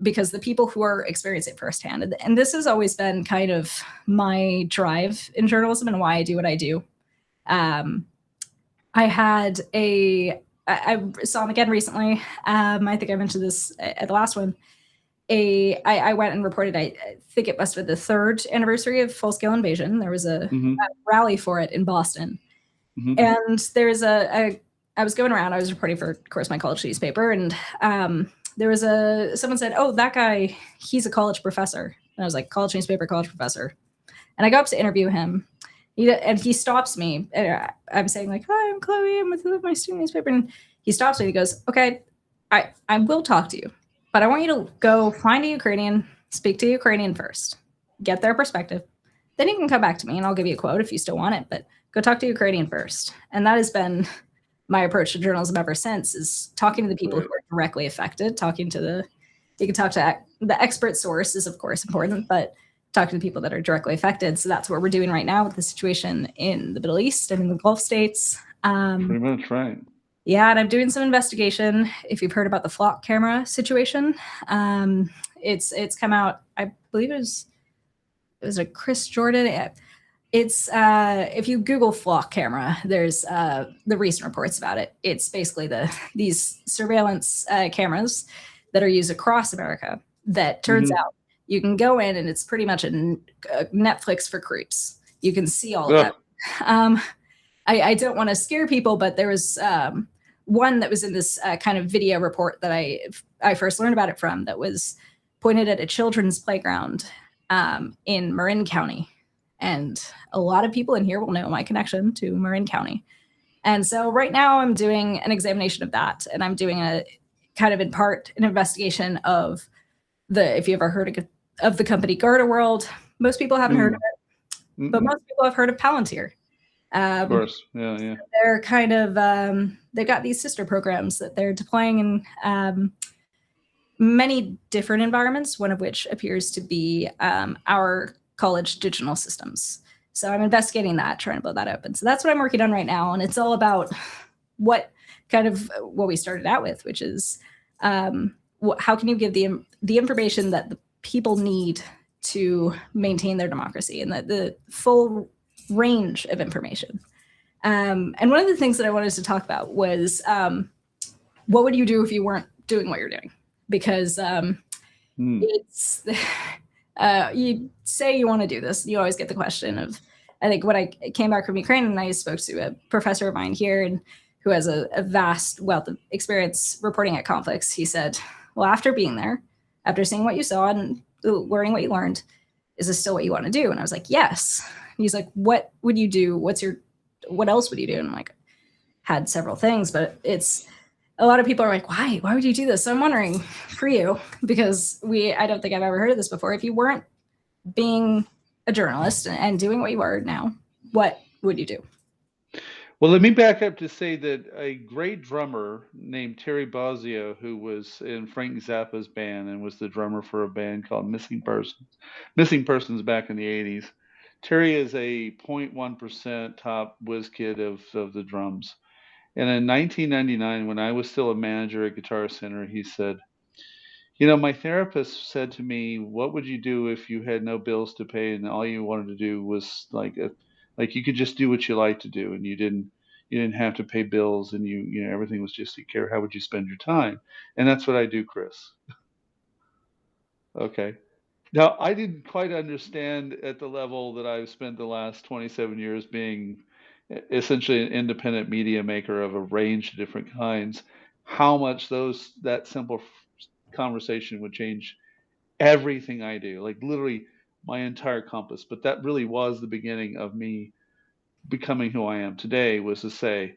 because the people who are experiencing it firsthand, and this has always been kind of my drive in journalism and why I do what I do. I saw him again recently. I think I mentioned this at the last one. I went and reported, I think it must have been the 3rd anniversary of full-scale invasion. There was a rally for it in Boston. And there's I was going around, I was reporting for, of course, my college newspaper, and there was someone said, oh, that guy, he's a college professor. And I was like, college newspaper, college professor. And I go up to interview him. And he stops me. And I'm saying like, hi, I'm Chloe. I'm with my student newspaper. And he stops me. He goes, okay, I will talk to you, but I want you to go find a Ukrainian, speak to a Ukrainian first, get their perspective. Then you can come back to me and I'll give you a quote if you still want it, but go talk to a Ukrainian first. And that has been my approach to journalism ever since, is talking to the people who are directly affected, you can talk to the expert source is of course important, but talk to the people that are directly affected. So that's what we're doing right now with the situation in the Middle East and in the Gulf states. Pretty much right. Yeah, and I'm doing some investigation. If you've heard about the flock camera situation, it's come out. I believe it was a Chris Jordan. It's if you Google flock camera, there's the recent reports about it. It's basically these surveillance cameras that are used across America. That turns out you can go in and it's pretty much a Netflix for creeps. You can see all of that I don't want to scare people, but there was one that was in this kind of video report that I first learned about it from, that was pointed at a children's playground in Marin County. And a lot of people in here will know my connection to Marin County. And so right now I'm doing an examination of that, and I'm doing a kind of in part an investigation of if you ever heard of the company Garda World. Most people haven't heard of it, but most people have heard of Palantir. Of course, yeah. They're kind of they've got these sister programs that they're deploying in many different environments, one of which appears to be our college digital systems. So I'm investigating that, trying to build that open. So that's what I'm working on right now, and it's all about what we started out with, which is how can you give the information that the people need to maintain their democracy, and the full range of information. And one of the things that I wanted to talk about was what would you do if you weren't doing what you're doing? Because it's you say you want to do this, you always get the question of, I think when I came back from Ukraine and I spoke to a professor of mine here and who has a vast wealth of experience reporting at conflicts, he said, well, after being there, after seeing what you saw and learning what you learned, is this still what you want to do? And I was like, yes. And he's like, what would you do? What else would you do? And I'm like, had several things, but it's, a lot of people are like, why would you do this? So I'm wondering for you, because I don't think I've ever heard of this before. If you weren't being a journalist and doing what you are now, what would you do? Well, let me back up to say that a great drummer named Terry Bozzio, who was in Frank Zappa's band and was the drummer for a band called Missing Persons back in the 80s. Terry is a 0.1% top whiz kid of the drums. And in 1999, when I was still a manager at Guitar Center, he said, my therapist said to me, what would you do if you had no bills to pay and all you wanted to do was like you could just do what you like to do and you didn't have to pay bills and you everything was just you care. How would you spend your time? And that's what I do, Chris. Okay. Now, I didn't quite understand at the level that I've spent the last 27 years being essentially an independent media maker of a range of different kinds, how much that simple conversation would change everything I do, like literally my entire compass. But that really was the beginning of me becoming who I am today, was to say,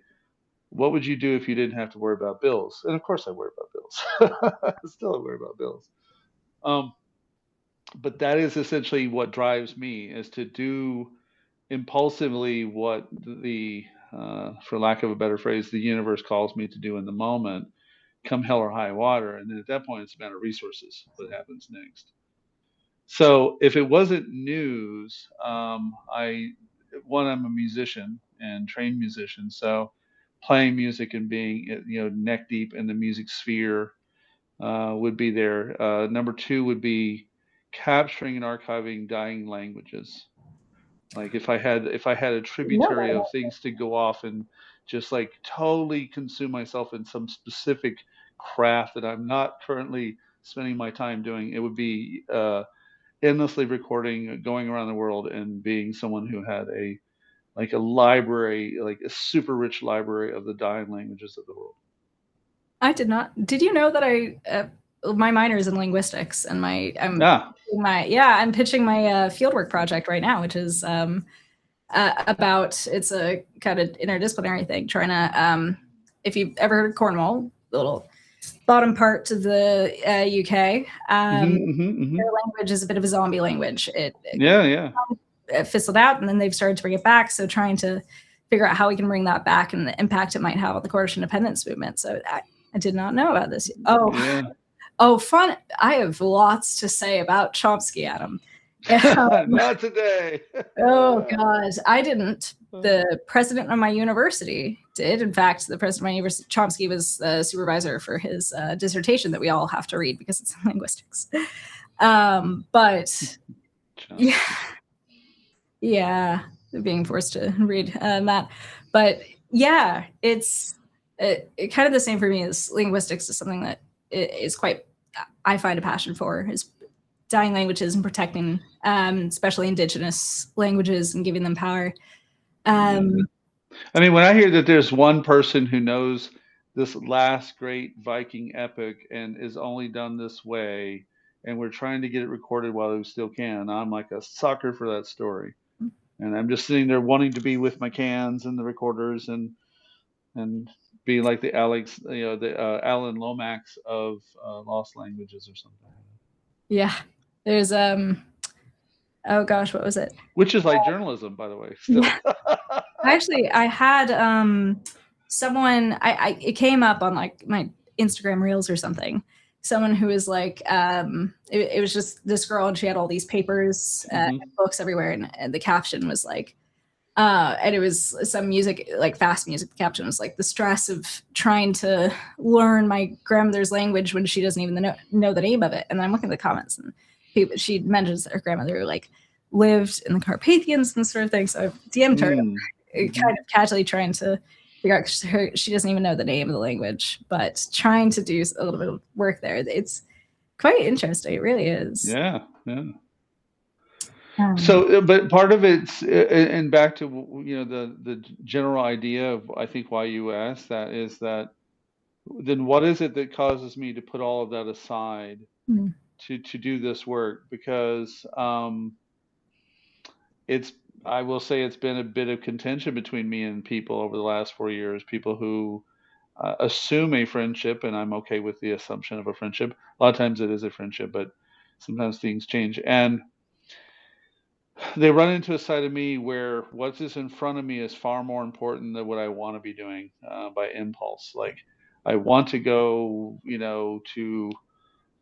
what would you do if you didn't have to worry about bills? And of course I worry about bills. Still I worry about bills. But that is essentially what drives me, is to do impulsively what for lack of a better phrase, the universe calls me to do in the moment, come hell or high water. And then at that point, it's a matter of resources, what happens next. So if it wasn't news, I'm a musician and trained musician. So playing music and being, neck deep in the music sphere would be there. Number two would be capturing and archiving dying languages. Like if I had a tributary of things to go off and just like totally consume myself in some specific craft that I'm not currently spending my time doing, it would be endlessly recording, going around the world and being someone who had a library, like a super rich library of the dying languages of the world. I did not. Did you know that my minor is in linguistics, and I'm pitching my fieldwork project right now, which is about, it's a kind of interdisciplinary thing, trying to, if you've ever heard of Cornwall, the little bottom part to the UK, their language is a bit of a zombie language. It fizzled out, and then they've started to bring it back. So trying to figure out how we can bring that back and the impact it might have on the Cornish independence movement. So I did not know about this. Oh, fun. I have lots to say about Chomsky, Adam. Not today. Oh, God. I didn't. The president of my university did. In fact, the president of my university, Chomsky, was the supervisor for his dissertation that we all have to read because it's in linguistics. But yeah, being forced to read that. But yeah, it's kind of the same for me as linguistics is something that is quite, I find a passion for, is dying languages and protecting, especially indigenous languages and giving them power. Um, I mean, when I hear that there's one person who knows this last great Viking epic and is only done this way, and we're trying to get it recorded while we still can, I'm like a sucker for that story. And I'm just sitting there wanting to be with my cans and the recorders and be like the Alex, the Alan Lomax of Lost Languages or something. yeah, there's oh gosh, what was it? Which is like journalism, by the way. Still. Yeah. Actually, I had someone. It came up on like my Instagram Reels or something. Someone who was like, it was just this girl, and she had all these papers, books everywhere, and the caption was like, and it was some music, like fast music. The caption was like, the stress of trying to learn my grandmother's language when she doesn't even know the name of it. And then I'm looking at the comments, and she mentions that her grandmother like lived in the Carpathians and sort of thing. So I've DM'd her, kind of casually trying to figure out, she doesn't even know the name of the language, but trying to do a little bit of work there. It's quite interesting. It really is. Yeah. So, but part of it's, and back to the general idea of I think why you asked that is that then what is it that causes me to put all of that aside to do this work? Because I will say it's been a bit of contention between me and people over the last 4 years. People who assume a friendship, and I'm okay with the assumption of a friendship. A lot of times it is a friendship, but sometimes things change. And they run into a side of me where what is in front of me is far more important than what I want to be doing by impulse. Like I want to go, to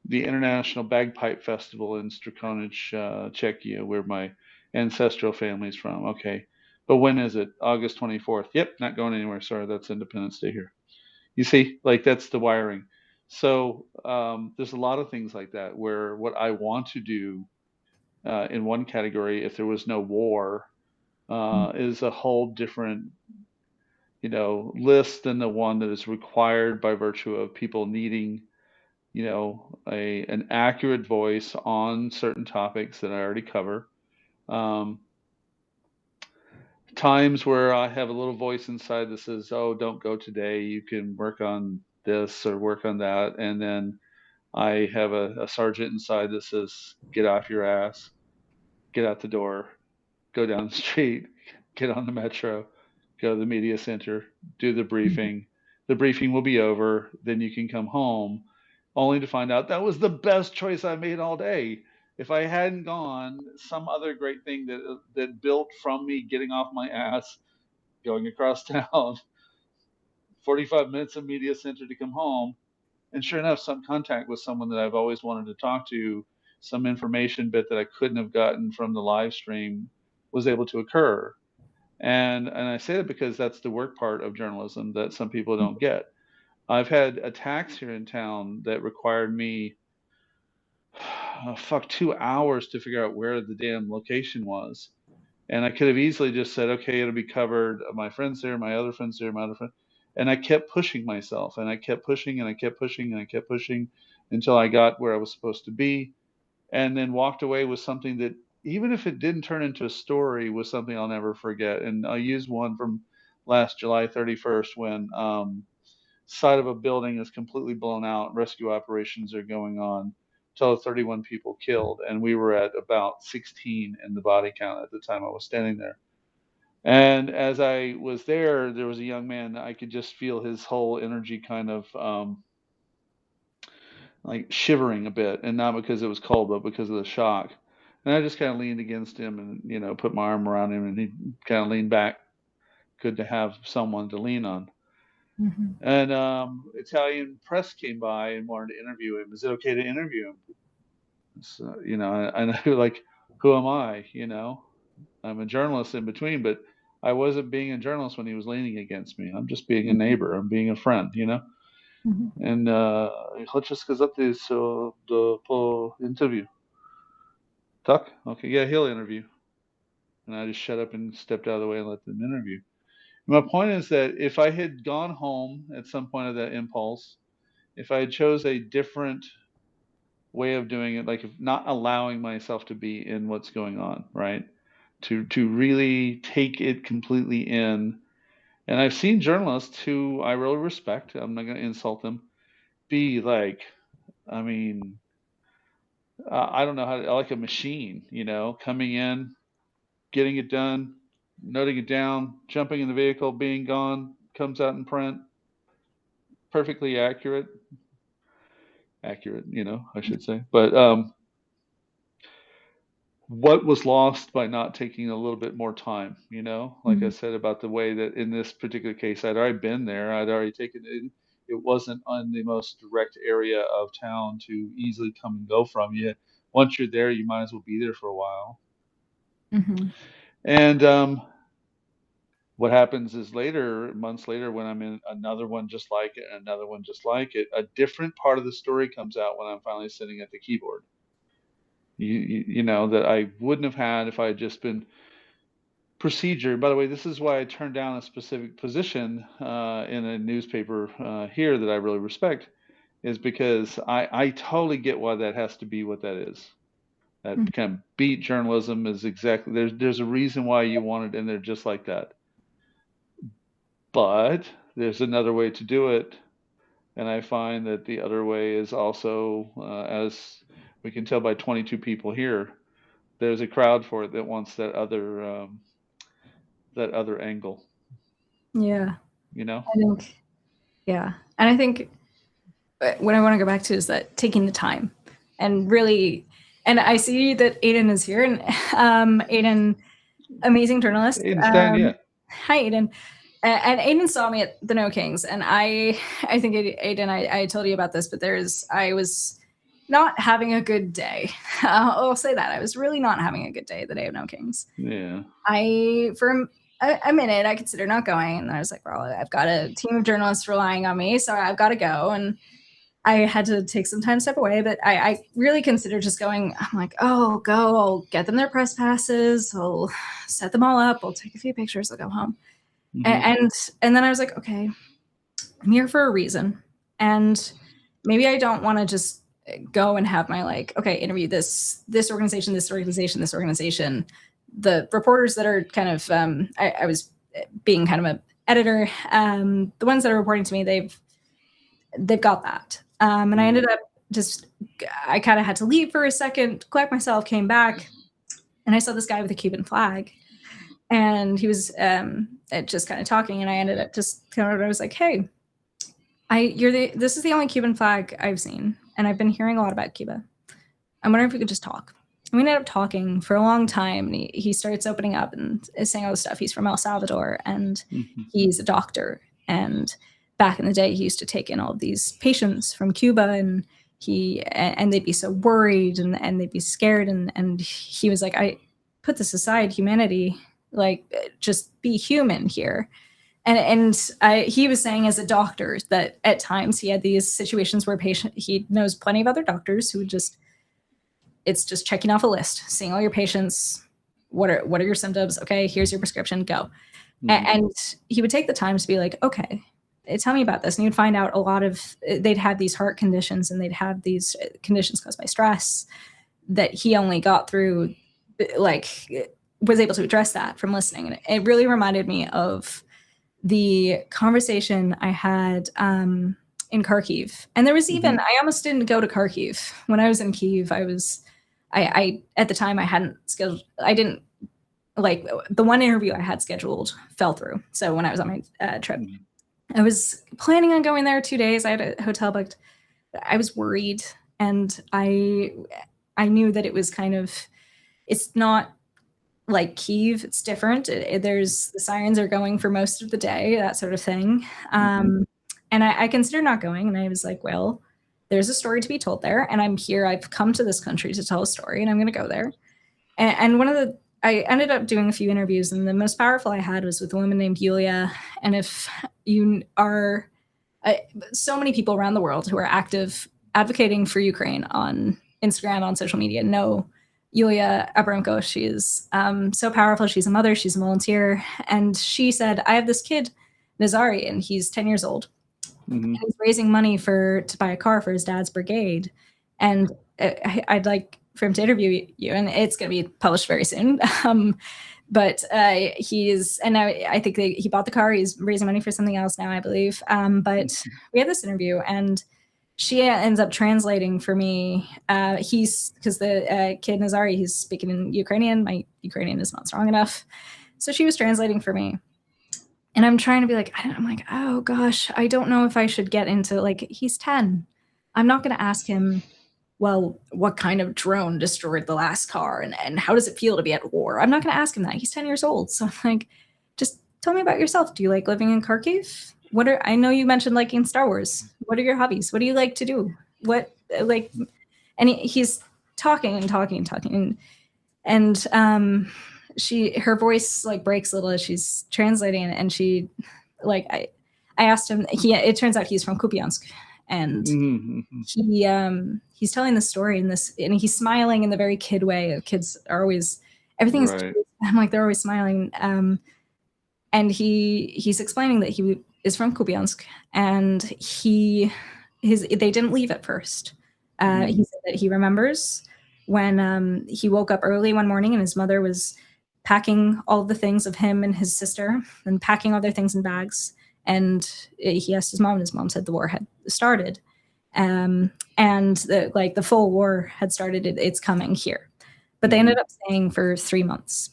the International Bagpipe Festival in Strakonic, Czechia, where my ancestral family's from. Okay. But when is it? August 24th. Yep, not going anywhere. Sorry, that's Independence Day here. You see, like that's the wiring. So there's a lot of things like that where what I want to do in one category, if there was no war, is a whole different, list than the one that is required by virtue of people needing, an accurate voice on certain topics that I already cover. Times where I have a little voice inside that says, "Oh, don't go today. You can work on this or work on that," and then I have a sergeant inside that says, "Get off your ass, get out the door, go down the street, get on the metro, go to the media center, do the briefing. The briefing will be over, then you can come home," only to find out that was the best choice I made all day. If I hadn't gone, some other great thing that built from me getting off my ass, going across town, 45 minutes of media center to come home, and sure enough, some contact with someone that I've always wanted to talk to, some information bit that I couldn't have gotten from the live stream was able to occur. And I say that because that's the work part of journalism that some people don't get. I've had attacks here in town that required me 2 hours to figure out where the damn location was. And I could have easily just said, okay, it'll be covered. My friend's there, my other friend's there, my other friend. And I kept pushing myself, and I kept pushing, and I kept pushing, and I kept pushing until I got where I was supposed to be, and then walked away with something that, even if it didn't turn into a story, was something I'll never forget. And I'll use one from last July 31st when side of a building is completely blown out. Rescue operations are going on. Total of 31 people killed, and we were at about 16 in the body count at the time I was standing there. And as I was there was a young man. I could just feel his whole energy kind of like shivering a bit, and not because it was cold, but because of the shock. And I just kind of leaned against him and put my arm around him, and he kind of leaned back. Good to have someone to lean on. And Italian press came by and wanted to interview him. Is it okay to interview him? So, I know, like, who am I? I'm a journalist in between, but I wasn't being a journalist when he was leaning against me. I'm just being a neighbor. I'm being a friend, And хочешь сказать по interview? Так? Okay, yeah, he'll interview. And I just shut up and stepped out of the way and let them interview. My point is that if I had gone home at some point of that impulse, if I chose a different way of doing it, like not allowing myself to be in what's going on, right? to really take it completely in. And I've seen journalists who I really respect, I'm not going to insult them, be like, I mean, I don't know how to, like a machine, coming in, getting it done, noting it down, jumping in the vehicle, being gone, comes out in print, perfectly accurate, I should say. But what was lost by not taking a little bit more time, like I said about the way that in this particular case, I'd already been there. I'd already taken it. It wasn't on the most direct area of town to easily come and go from. Once you're there, you might as well be there for a while. And what happens is months later, when I'm in another one just like it, and another one just like it, a different part of the story comes out when I'm finally sitting at the keyboard. That I wouldn't have had if I had just been procedure. By the way, this is why I turned down a specific position in a newspaper here that I really respect, is because I totally get why that has to be what that is. That kind of beat journalism is exactly, there's a reason why you want it in there just like that. But there's another way to do it. And I find that the other way is also, as we can tell by 22 people here, there's a crowd for it that wants that other angle. Yeah. I think, yeah. And I think what I want to go back to is that taking the time and really, and I see that Aiden is here, and Aiden, amazing journalist. Aiden's down, yeah. Hi, Aiden. And Aiden saw me at the No Kings, and I think Aiden, I told you about this, but I was not having a good day. I'll say that. I was really not having a good day the day of No Kings. Yeah. For a minute, I considered not going, and I was like, well, I've got a team of journalists relying on me, so I've got to go. And I had to take some time to step away, but I really considered just going. I'm like, oh, go, I'll get them their press passes, I'll set them all up, I'll take a few pictures, I'll go home. And then I was like, okay, I'm here for a reason. And maybe I don't want to just go and have my interview this organization, this organization, this organization. The reporters that are kind of, I was being kind of an editor. The ones that are reporting to me, they've got that. And I ended up I kind of had to leave for a second, collect myself, came back, and I saw this guy with a Cuban flag. And he was just kind of talking, and I ended up I was like, hey, this is the only Cuban flag I've seen, and I've been hearing a lot about Cuba. I'm wondering if we could just talk. And we ended up talking for a long time, and he starts opening up and is saying all this stuff. He's from El Salvador, and he's a doctor. And back in the day, he used to take in all of these patients from Cuba, and they'd be so worried, and they'd be scared. And he was like, I put this aside, humanity, just be human here. And he was saying as a doctor that at times he had these situations where he knows plenty of other doctors who would it's just checking off a list, seeing all your patients. What are your symptoms? Okay, here's your prescription, go. And he would take the time to be like, okay, tell me about this. And you'd find out they'd have these heart conditions, and they'd have these conditions caused by stress that he only got through, was able to address that from listening. And it really reminded me of the conversation I had in Kharkiv. And there was even, I almost didn't go to Kharkiv. When I was in Kyiv, I at the time I hadn't scheduled, I didn't, the one interview I had scheduled fell through. So when I was on my trip, I was planning on going there 2 days. I had a hotel booked. I was worried, and I knew that it was it's not like Kyiv, it's different. There's the sirens are going for most of the day, that sort of thing. And I considered not going, and I was like, well, there's a story to be told there, and I'm here. I've come to this country to tell a story, and I'm going to go there. And I ended up doing a few interviews, and the most powerful I had was with a woman named Yulia. And if you are, so many people around the world who are active advocating for Ukraine on Instagram, on social media, know Yulia Abramenko. She is so powerful. She's a mother. She's a volunteer. And she said, I have this kid, Nazari, and he's 10 years old. And he's raising money to buy a car for his dad's brigade. And for him to interview you, and it's going to be published very soon. But and now I think he bought the car. He's raising money for something else now, I believe. But we had this interview, and she ends up translating for me. Because the kid Nazari, he's speaking in Ukrainian. My Ukrainian is not strong enough, so she was translating for me. And I'm trying to be like, I'm like, oh gosh, I don't know if I should get into, like, he's 10. I'm not going to ask him, well, what kind of drone destroyed the last car, and how does it feel to be at war? I'm not going to ask him that. He's 10 years old. So I'm like, just tell me about yourself. Do you like living in Kharkiv? I know you mentioned liking Star Wars. What are your hobbies? What do you like to do? He's talking and talking and talking. And her voice like breaks a little as she's translating it, and she, like, I asked him, it turns out he's from Kupiansk, and he's telling the story and he's smiling in the very kid way. Kids are always, everything's right. I'm like, they're always smiling. And he's explaining that he is from Kupiansk, and they didn't leave at first. He said that he remembers when he woke up early one morning and his mother was packing all the things of him and his sister and packing all their things in bags. And he asked his mom, and his mom said the war had started. And the full war had started. It's coming here. But they ended up staying for 3 months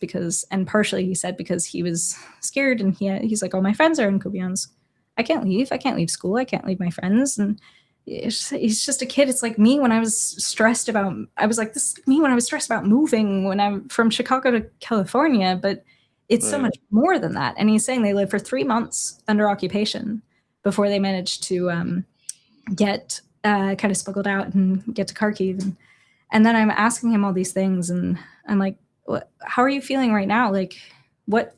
and partially he said because he was scared, and he's like, oh, my friends are in Kupiansk. I can't leave school. I can't leave my friends. And he's just a kid. It's like me when I was stressed about, moving when I'm from Chicago to California, but it's so much more than that. And he's saying they lived for 3 months under occupation before they managed to get kind of smuggled out and get to Kharkiv. And then I'm asking him all these things, and I'm like, how are you feeling right now? Like, what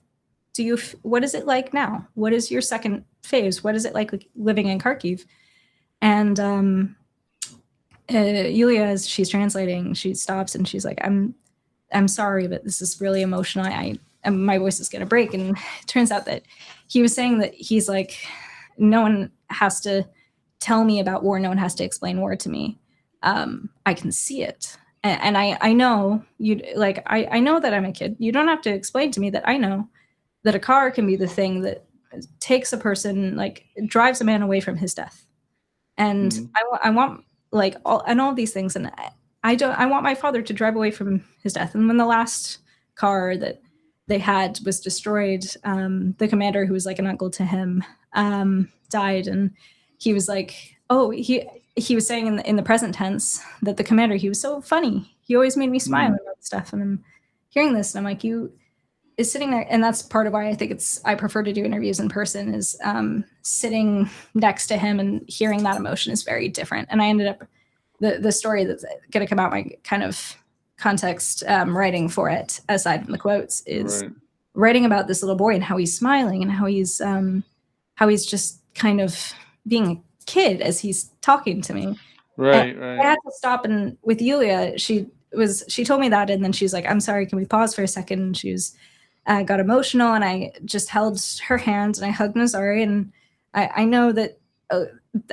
is it like now? What is your second phase? What is it like living in Kharkiv? And Yulia, as she's translating, she stops and she's like, I'm sorry, but this is really emotional. My voice is going to break. And it turns out that he was saying that he's like, no one has to tell me about war. No one has to explain war to me. I can see it. And I know I know that I'm a kid. You don't have to explain to me that I know that a car can be the thing that takes a person, like drives a man away from his death. And I want all these things. And I want my father to drive away from his death. And when the last car that they had was destroyed, the commander, who was like an uncle to him, died. And he was like, oh, he was saying in the present tense that the commander, he was so funny. He always made me smile about stuff. And I'm hearing this, and I'm like, you is sitting there. And that's part of why I think I prefer to do interviews in person, is sitting next to him and hearing that emotion is very different. And I ended up, the story that's going to come out, my kind of context writing for it, aside from the quotes, is writing about this little boy and how he's smiling and how he's just kind of being a kid as he's talking to me. Right. I had to stop, and with Yulia, she told me that, and then she's like, I'm sorry, can we pause for a second? And she was got emotional, and I just held her hand and I hugged Nazari. And I know that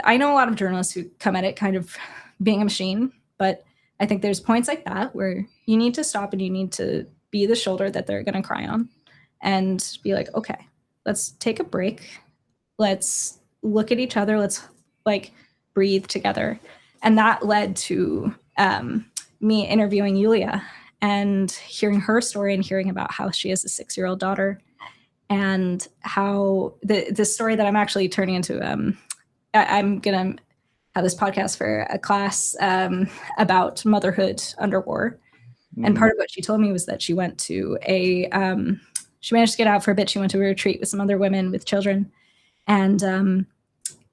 I know a lot of journalists who come at it kind of being a machine, but I think there's points like that where you need to stop and you need to be the shoulder that they're going to cry on and be like, okay, let's take a break. Let's look at each other. Let's breathe together. And that led to me interviewing Yulia and hearing her story and hearing about how she has a 6-year-old daughter, and how the story that I'm actually turning into, I'm going to have this podcast for a class about motherhood under war. And part of what she told me was that she went to she managed to get out for a bit. She went to a retreat with some other women with children, and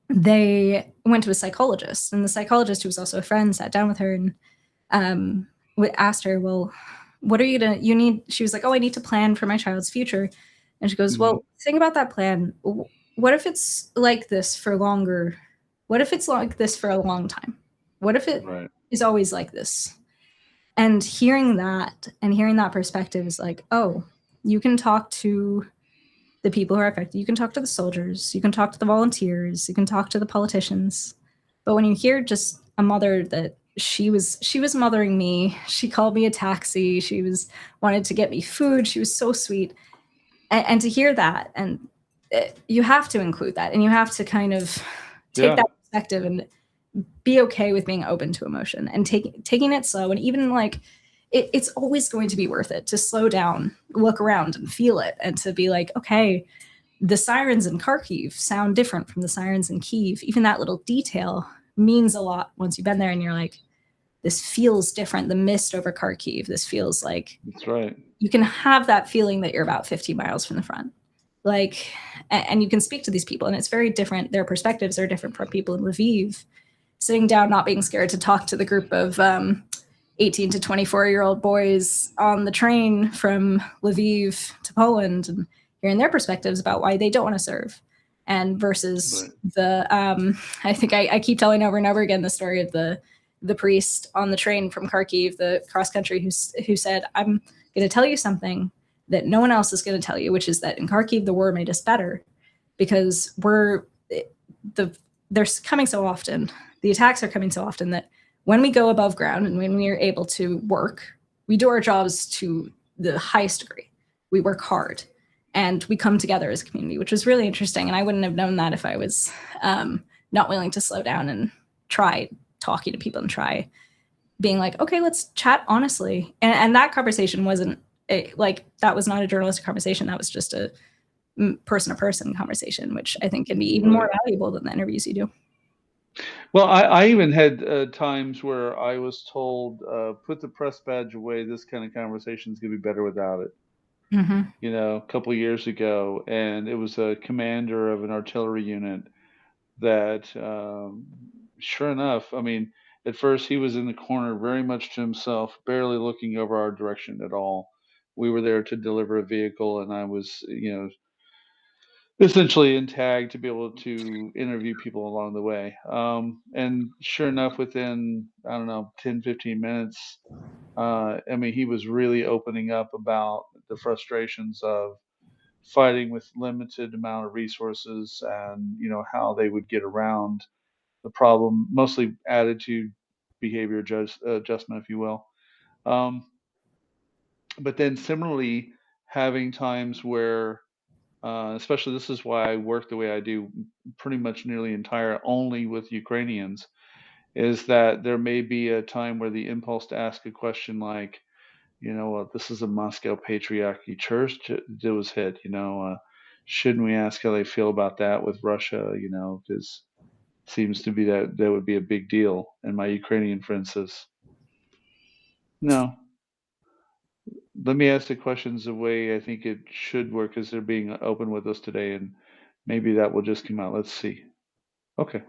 they went to a psychologist, and the psychologist, who was also a friend, sat down with her and asked her, well, what are you need? She was like, oh, I need to plan for my child's future. And she goes, well, think about that plan. What if it's like this for longer? What if it's like this for a long time? What if it is always like this? And hearing that perspective is like, oh, you can talk to the people who are affected. You can talk to the soldiers. You can talk to the volunteers. You can talk to the politicians. But when you hear just a mother that she was mothering me. She called me a taxi. She wanted to get me food. She was so sweet. And to hear that, and you have to include that, and you have to kind of take that perspective and be okay with being open to emotion and taking it slow. And even like it's always going to be worth it to slow down, look around and feel it, and to be like, okay, the sirens in Kharkiv sound different from the sirens in Kyiv. Even that little detail means a lot once you've been there and you're like, this feels different. The mist over Kharkiv, this feels like, that's right. You can have that feeling that you're about 50 miles from the front. Like, and you can speak to these people and it's very different. Their perspectives are different from people in Lviv. Sitting down, not being scared to talk to the group of 18 to 24-year-old boys on the train from Lviv to Poland and hearing their perspectives about why they don't want to serve. And versus the, I think I keep telling over and over again the story of the priest on the train from Kharkiv, the cross country, who said, I'm going to tell you something that no one else is going to tell you, which is that in Kharkiv, the war made us better because they're coming so often. The attacks are coming so often that when we go above ground and when we are able to work, we do our jobs to the highest degree. We work hard and we come together as a community, which was really interesting. And I wouldn't have known that if I was not willing to slow down and try talking to people and try being like, okay, let's chat honestly. And that conversation wasn't that was not a journalistic conversation. That was just a person-to-person conversation, which I think can be even more valuable than the interviews you do. Well, I even had times where I was told, put the press badge away. This kind of conversation is going to be better without it. Mm-hmm. You know, a couple of years ago, and it was a commander of an artillery unit that, sure enough, I mean, at first he was in the corner very much to himself, barely looking over our direction at all. We were there to deliver a vehicle, and I was, essentially in tag to be able to interview people along the way. And sure enough, within, I don't know, 10, 15 minutes, I mean, he was really opening up about the frustrations of fighting with limited amount of resources and, how they would get around the problem, mostly attitude, behavior adjustment, if you will. Um, but then similarly, having times where especially this is why I work the way I do, pretty much nearly entire only with Ukrainians, is that there may be a time where the impulse to ask a question like, this is a Moscow Patriarchy Church that was hit, shouldn't we ask how they feel about that with Russia, because seems to be that would be a big deal. And my Ukrainian friend says, no, let me ask the questions the way I think it should work as they're being open with us today. And maybe that will just come out. Let's see. Okay.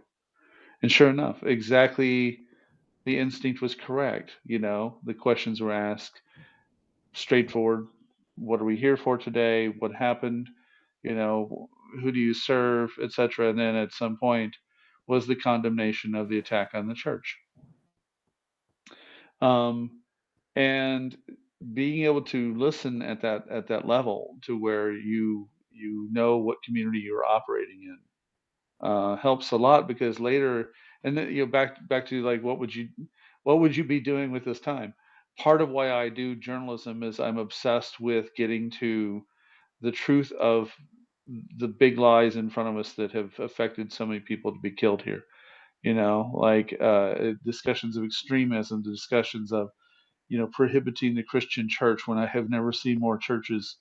And sure enough, exactly the instinct was correct. The questions were asked straightforward. What are we here for today? What happened? Who do you serve, etc. And then at some point was the condemnation of the attack on the church. Um, and being able to listen at that level to where you know what community you're operating in helps a lot because later, and then back to like what would you be doing with this time? Part of why I do journalism is I'm obsessed with getting to the truth of the big lies in front of us that have affected so many people to be killed here. Like discussions of extremism, the discussions of prohibiting the Christian church when I have never seen more churches.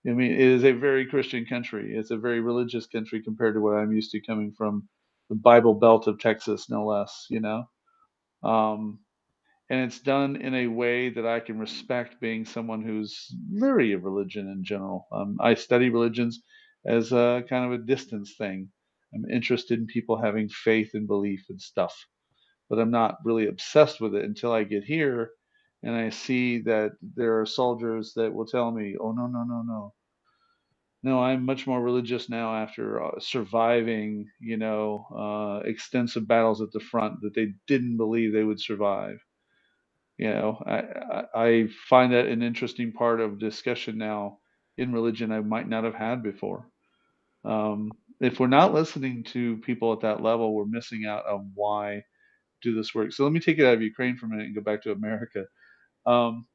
I mean, it is a very Christian country. It's a very religious country compared to what I'm used to coming from the Bible Belt of Texas, no less. Um, and it's done in a way that I can respect being someone who's leery of religion in general. I study religions as a kind of a distance thing. I'm interested in people having faith and belief and stuff, but I'm not really obsessed with it until I get here and I see that there are soldiers that will tell me, "Oh no, no, no, no, no! I'm much more religious now after surviving, extensive battles at the front that they didn't believe they would survive." I find that an interesting part of discussion now in religion I might not have had before. If we're not listening to people at that level, we're missing out on why do this work. So let me take it out of Ukraine for a minute and go back to America. Um,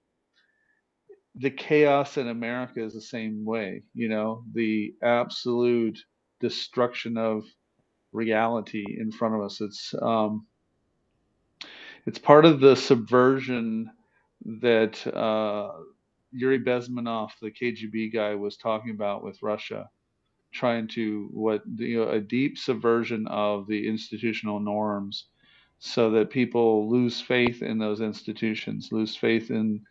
the chaos in America is the same way, the absolute destruction of reality in front of us. It's part of the subversion that Yuri Bezmenov, the KGB guy, was talking about with Russia, trying to a deep subversion of the institutional norms, so that people lose faith in those institutions, lose faith in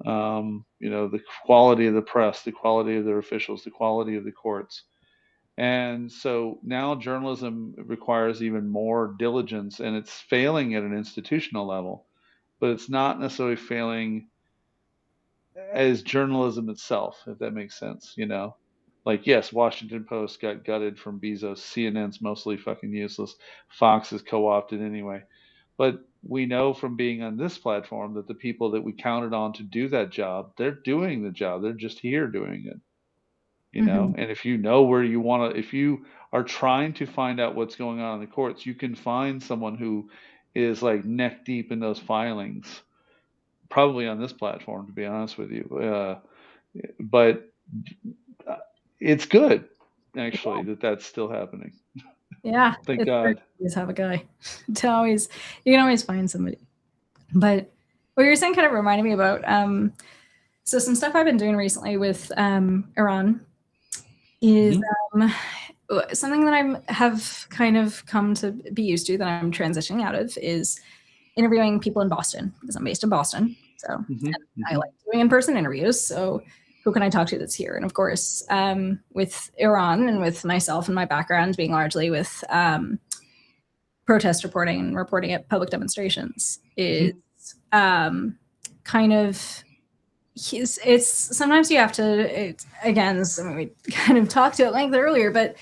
the quality of the press, the quality of their officials, the quality of the courts. And so now journalism requires even more diligence, and it's failing at an institutional level, but it's not necessarily failing as journalism itself, if that makes sense, Like, yes, Washington Post got gutted from Bezos. CNN's mostly fucking useless. Fox is co-opted anyway. But we know from being on this platform that the people that we counted on to do that job, they're doing the job. They're just here doing it. And if you know where you want to, if you are trying to find out what's going on in the courts, you can find someone who is like neck deep in those filings, probably on this platform, to be honest with you. But it's good, actually, that's still happening. Yeah. Thank God. Always have a guy. You can always find somebody. But what you were saying kind of reminded me about so some stuff I've been doing recently with Iran is something that I have kind of come to be used to, that I'm transitioning out of, is interviewing people in Boston, because I'm based in Boston. So I like doing in-person interviews. So who can I talk to that's here? And of course, with Iran and with myself and my background being largely with protest reporting and reporting at public demonstrations, is kind of, it's sometimes you have to, again, we kind of talked at length earlier, but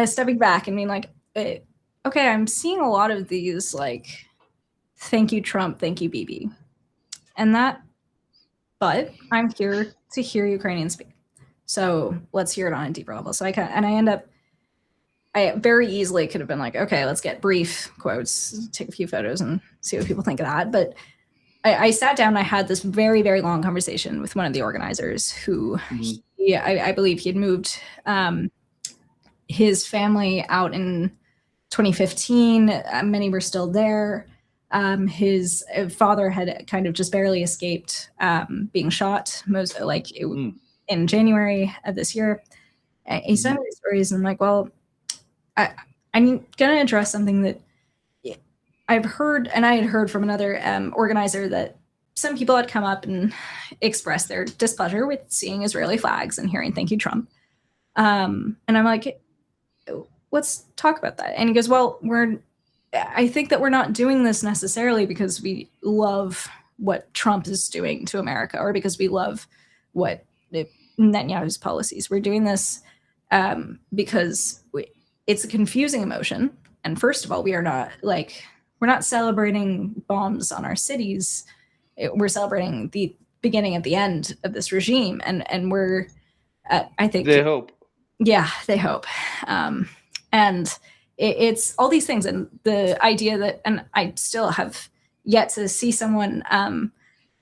stepping back and being like, okay, I'm seeing a lot of these like, thank you, Trump, thank you, Bibi. But I'm here to hear Ukrainians speak. So let's hear it on a deeper level. So I very easily could have been like, okay, let's get brief quotes, take a few photos and see what people think of that. But I sat down and I had this very, very long conversation with one of the organizers who I believe he had moved his family out in 2015. Many were still there. His father had kind of just barely escaped being shot, in January of this year. He sent me these stories, and I'm like, well, I'm going to address something that I've heard, and I had heard from another organizer, that some people had come up and expressed their displeasure with seeing Israeli flags and hearing "Thank you, Trump." And I'm like, let's talk about that. And he goes, well, I think that we're not doing this necessarily because we love what Trump is doing to America, or because we love what Netanyahu's policies. We're doing this because it's a confusing emotion. And first of all, we're not celebrating bombs on our cities. We're celebrating the beginning at the end of this regime. And we're, I think they hope. Yeah, they hope. And it's all these things. And the idea that, and I still have yet to see someone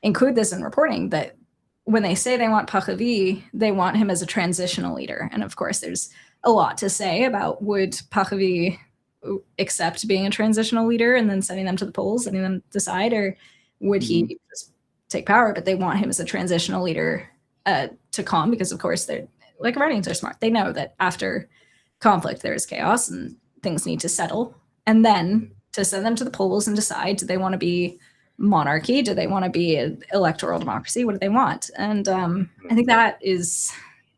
include this in reporting, that when they say they want Pahlavi, they want him as a transitional leader. And of course, there's a lot to say about, would Pahlavi accept being a transitional leader and then sending them to the polls, letting them decide, or would he just take power? But they want him as a transitional leader to calm, because of course they're like, Iranians are smart. They know that after conflict there is chaos and things need to settle, and then to send them to the polls and decide, do they want to be monarchy? Do they want to be an electoral democracy? What do they want? And I think that is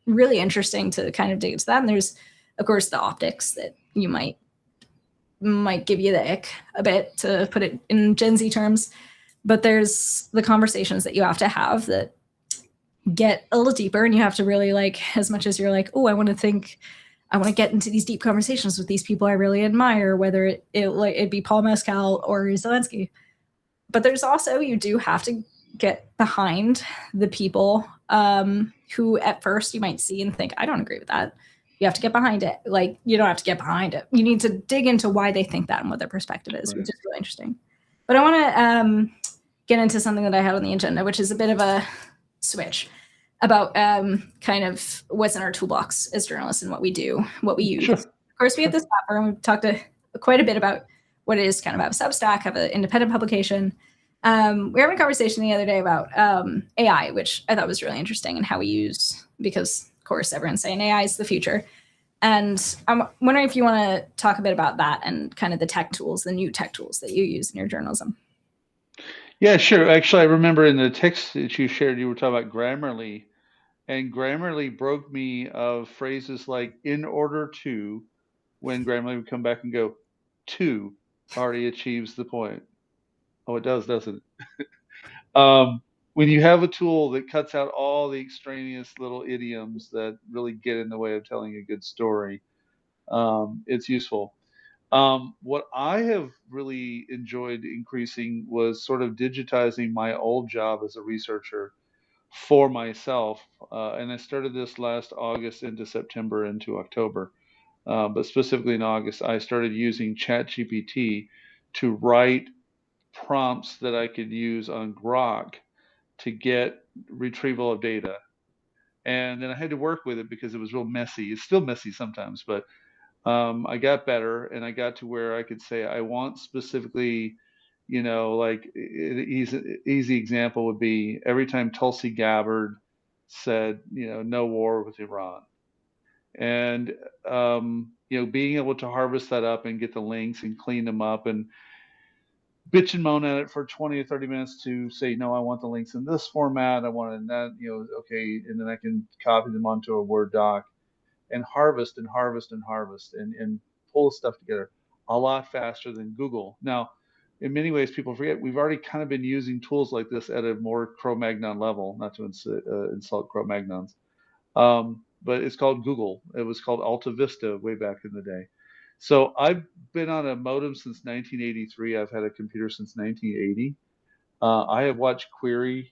really interesting to kind of dig into that. And there's, of course, the optics that you might give you the ick a bit, to put it in Gen Z terms. But there's the conversations that you have to have that get a little deeper, and you have to really, like, as much as you're like, oh, I want to get into these deep conversations with these people I really admire, whether it'd be Paul Mescal or Zelensky. But there's also, you do have to get behind the people who at first you might see and think, I don't agree with that. You have to get behind it. Like, you don't have to get behind it. You need to dig into why they think that and what their perspective is, which is really interesting. But I want to get into something that I had on the agenda, which is a bit of a switch about kind of what's in our toolbox as journalists and what we do, what we use. Sure. Of course, we have this platform. We've talked quite a bit about what it is, kind of have a Substack, have an independent publication. We were having a conversation the other day about AI, which I thought was really interesting, and how we use, because of course everyone's saying AI is the future. And I'm wondering if you want to talk a bit about that and kind of the tech tools, the new tech tools that you use in your journalism. Yeah, sure. Actually, I remember in the text that you shared, you were talking about Grammarly, and Grammarly broke me of phrases like "in order to," when Grammarly would come back and go, "to" already achieves the point. Oh, it does, doesn't it? When you have a tool that cuts out all the extraneous little idioms that really get in the way of telling a good story, it's useful. What I have really enjoyed increasing was sort of digitizing my old job as a researcher for myself. And I started this last August into September into October. But specifically in August, I started using ChatGPT to write prompts that I could use on Grok to get retrieval of data. And then I had to work with it because it was real messy. It's still messy sometimes, but I got better, and I got to where I could say I want specifically, like easy example would be every time Tulsi Gabbard said, no war with Iran, and being able to harvest that up and get the links and clean them up and bitch and moan at it for 20 or 30 minutes to say, no, I want the links in this format. I want it in that, okay. And then I can copy them onto a Word doc and harvest and harvest and harvest and pull stuff together a lot faster than Google. Now, in many ways, people forget we've already kind of been using tools like this at a more Cro-Magnon level, not to insult Cro-Magnons. But it's called Google. It was called Alta Vista way back in the day. So I've been on a modem since 1983. I've had a computer since 1980. I have watched query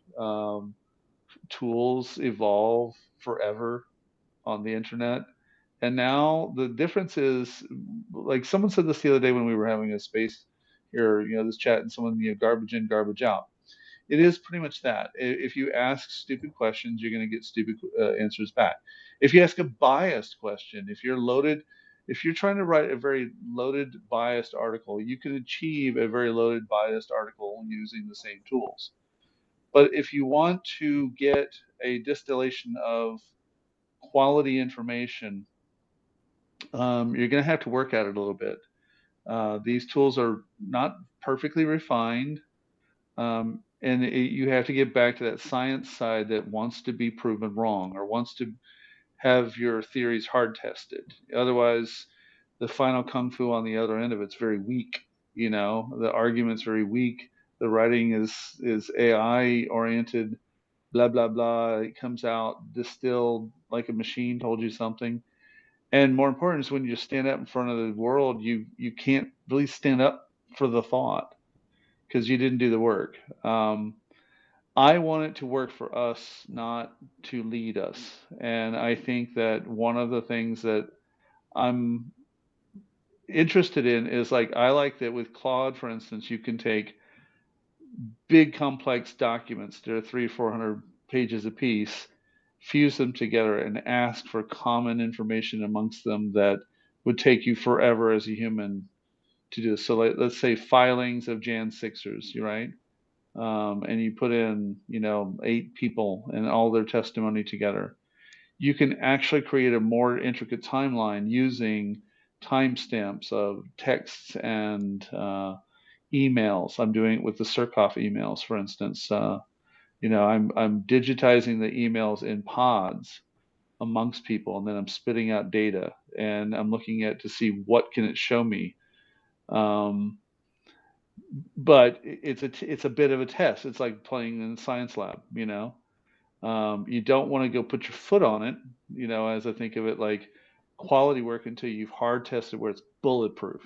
tools evolve forever on the internet. And now the difference is, like someone said this the other day when we were having a space here, this chat, and someone, garbage in, garbage out. It is pretty much that. If you ask stupid questions, you're going to get stupid answers back. If you ask a biased question, if you're trying to write a very loaded, biased article, you can achieve a very loaded, biased article using the same tools. But if you want to get a distillation of quality information, you're going to have to work at it a little bit. These tools are not perfectly refined, and you have to get back to that science side that wants to be proven wrong or wants to have your theories hard tested. Otherwise, the final kung fu on the other end of it's very weak. The argument's very weak. The writing is AI oriented. Blah blah blah. It comes out distilled like a machine told you something. And more important is when you stand up in front of the world, you can't really stand up for the thought because you didn't do the work. I want it to work for us, not to lead us. And I think that one of the things that I'm interested in is, like, I like that with Claude, for instance, you can take big complex documents that are 300-400 pages a piece, fuse them together, and ask for common information amongst them that would take you forever as a human to do. So let's say filings of Jan 6ers, right? And you put in, 8 people and all their testimony together. You can actually create a more intricate timeline using timestamps of texts and emails. I'm doing it with the Surkoff emails, for instance. I'm digitizing the emails in pods amongst people, and then I'm spitting out data, and I'm looking at to see what can it show me. But it's a bit of a test. It's like playing in a science lab. You don't want to go put your foot on it. As I think of it, like quality work until you've hard tested where it's bulletproof.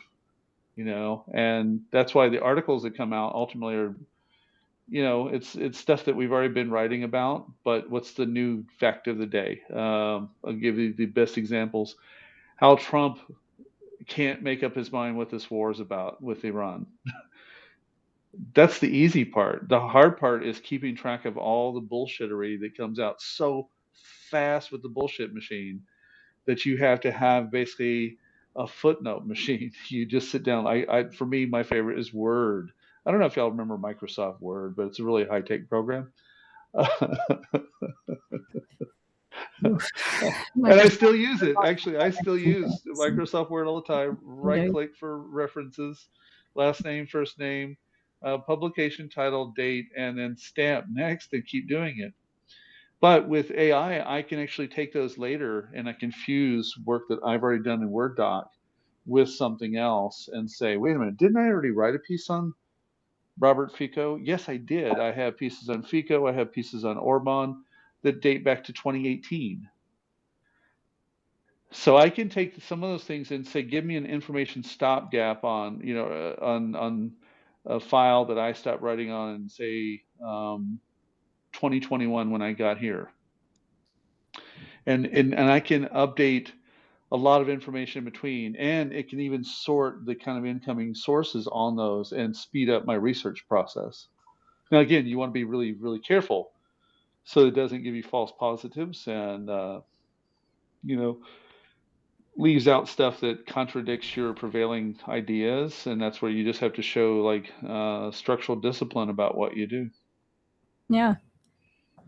And that's why the articles that come out ultimately are, it's stuff that we've already been writing about, but what's the new fact of the day? I'll give you the best examples. How Trump can't make up his mind what this war is about with Iran. That's the easy part. The hard part is keeping track of all the bullshittery that comes out so fast with the bullshit machine that you have to have basically a footnote machine. You just sit down. For me, my favorite is Word. I don't know if y'all remember Microsoft Word, but it's a really high tech program. Oof. And I still use it. Actually, I still use Microsoft Word all the time. Right click for references, last name, first name, publication title, date, and then stamp next and keep doing it. But with AI, I can actually take those later and I can fuse work that I've already done in Word doc with something else and say, wait a minute, didn't I already write a piece on Robert Fico? Yes, I did. I have pieces on Fico. I have pieces on Orban that date back to 2018. So I can take some of those things and say, give me an information stopgap on, on a file that I stopped writing on in, say, 2021 when I got here. And I can update a lot of information in between, and it can even sort the kind of incoming sources on those and speed up my research process. Now, again, you want to be really, really careful so it doesn't give you false positives and, leaves out stuff that contradicts your prevailing ideas. And that's where you just have to show like structural discipline about what you do. Yeah.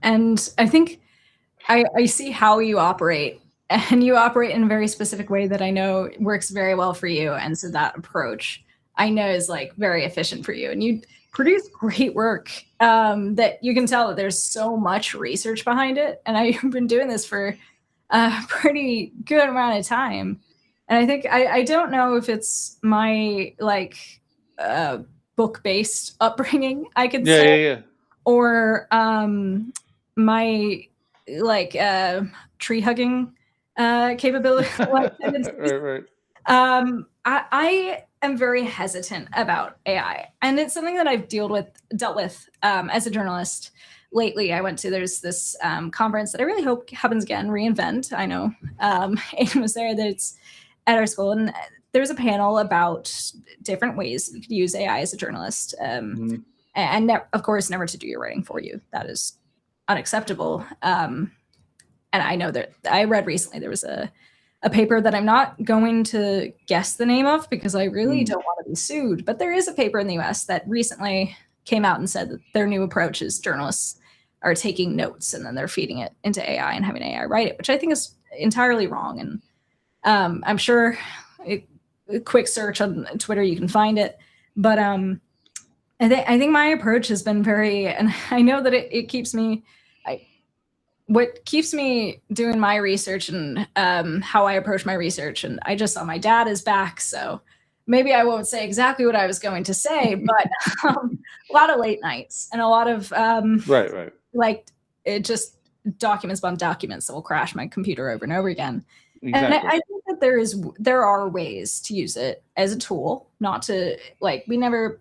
And I think I see how you operate, and you operate in a very specific way that I know works very well for you. And so that approach I know is like very efficient for you, and you produce great work that you can tell that there's so much research behind it. And I've been doing this for a pretty good amount of time. And I think I don't know if it's my like book-based upbringing, I could say, or my like tree hugging capability. Right. I am very hesitant about AI, and it's something that I've dealt with as a journalist lately. I went to, there's this conference that I really hope happens again, reInvent. I know Aiden was there, that's at our school, and there was a panel about different ways you could use AI as a journalist. And of course, never to do your writing for you. That is unacceptable. And I know that I read recently, there was a paper that I'm not going to guess the name of because I really don't want to be sued, but there is a paper in the US that recently came out and said that their new approach is journalists are taking notes and then they're feeding it into AI and having AI write it, which I think is entirely wrong. And I'm sure a quick search on Twitter, you can find it. But I think my approach has been very, and I know that it keeps me, what keeps me doing my research and how I approach my research. And I just saw my dad is back, so maybe I won't say exactly what I was going to say, but a lot of late nights and a lot of right. Like it just documents upon documents that will crash my computer over and over again. Exactly. And I think that there are ways to use it as a tool, not to like, we never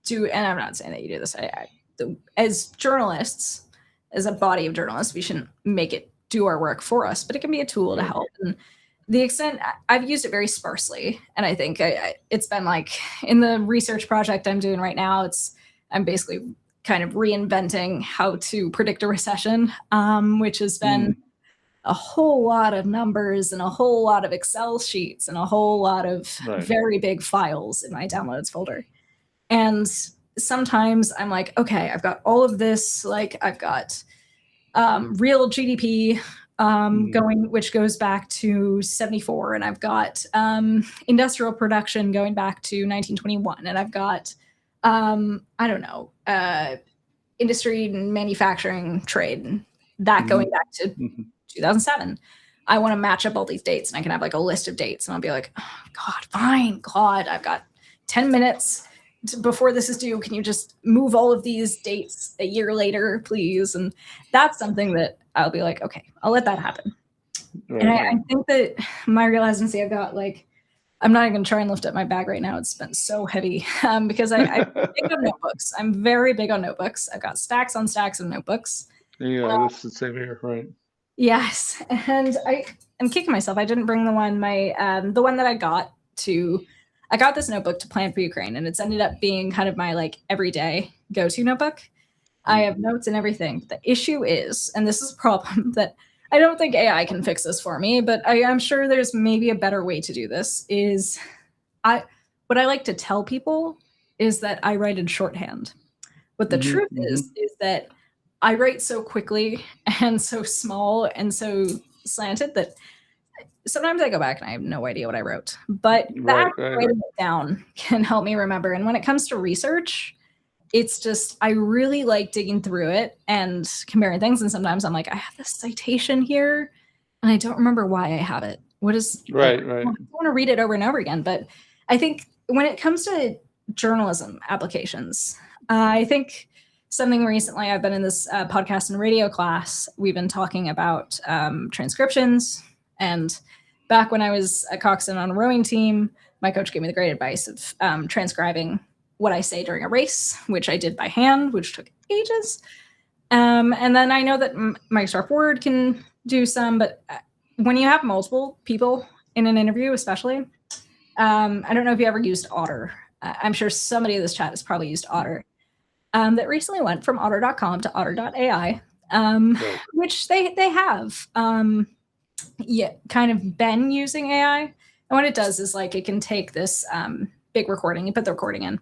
do, and I'm not saying that you do this. As journalists, as a body of journalists, we shouldn't make it do our work for us, but it can be a tool to help. And the extent I've used it very sparsely, and I think it's been like in the research project I'm doing right now, I'm basically kind of reinventing how to predict a recession, which has been a whole lot of numbers and a whole lot of Excel sheets and a whole lot of very big files in my downloads folder. And sometimes I'm like, okay, I've got all of this, like I've got real GDP going, which goes back to 74. And I've got industrial production going back to 1921. And I've got, I don't know, industry and manufacturing trade, and that going back to 2007. I want to match up all these dates, and I can have like a list of dates, and I'll be like, oh, God, fine, God, I've got 10 minutes before this is due. Can you just move all of these dates a year later, please? And that's something that I'll be like, okay, I'll let that happen. And I think that my real hesitancy, I've got like, I'm not even going to try and lift up my bag right now. It's been so heavy because I'm big on notebooks. I'm very big on notebooks. I've got stacks on stacks of notebooks. Yeah, that's the same here, right? Yes, and I'm kicking myself. I didn't bring the one that I got to I got this notebook to plan for Ukraine, and it's ended up being kind of my like everyday go-to notebook. I have notes and everything. The issue is, and this is a problem that I don't think AI can fix this for me, but I am sure there's maybe a better way to do this, is what I like to tell people is that I write in shorthand. But the truth is that I write so quickly and so small and so slanted that sometimes I go back and I have no idea what I wrote. But writing it down can help me remember. And when it comes to research, it's just, I really like digging through it and comparing things. And sometimes I'm like, I have this citation here and I don't remember why I have it. What is, right. I want to read it over and over again. But I think when it comes to journalism applications, I think something recently, I've been in this podcast and radio class, we've been talking about transcriptions. And back when I was at Coxon on a rowing team, my coach gave me the great advice of transcribing what I say during a race, which I did by hand, which took ages. And then I know that Microsoft Word can do some, but when you have multiple people in an interview, especially, I don't know if you ever used Otter. I'm sure somebody in this chat has probably used Otter. That recently went from otter.com to otter.ai, which they have kind of been using AI. And what it does is like it can take this big recording, you put the recording in,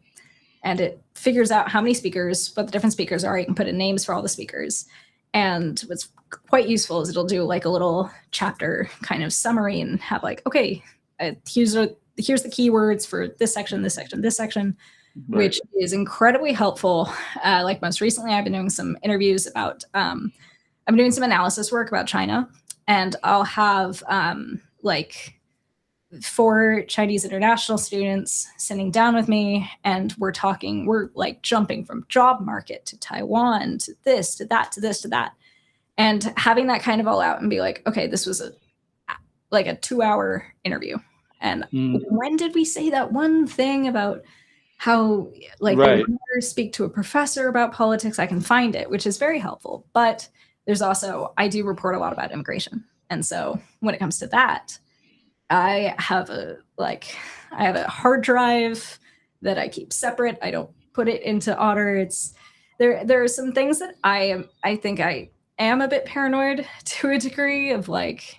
and it figures out how many speakers, what the different speakers are. You can put in names for all the speakers. And what's quite useful is it'll do like a little chapter kind of summary and have like, okay, here's the keywords for this section, this section, this section. Right. Which is incredibly helpful. Like most recently, I've been doing some interviews about, I'm doing some analysis work about China, and I'll have like 4 Chinese international students sitting down with me, and we're like jumping from job market to Taiwan to this, to that, to this, to that. And having that kind of all out and be like, okay, this was a 2-hour interview. And when did we say that one thing about how like speak to a professor about politics? I can find it, which is very helpful. But there's also, I do report a lot about immigration. And so when it comes to that, I have a hard drive that I keep separate. I don't put it into Otter. There are some things that I think I am a bit paranoid to a degree of like,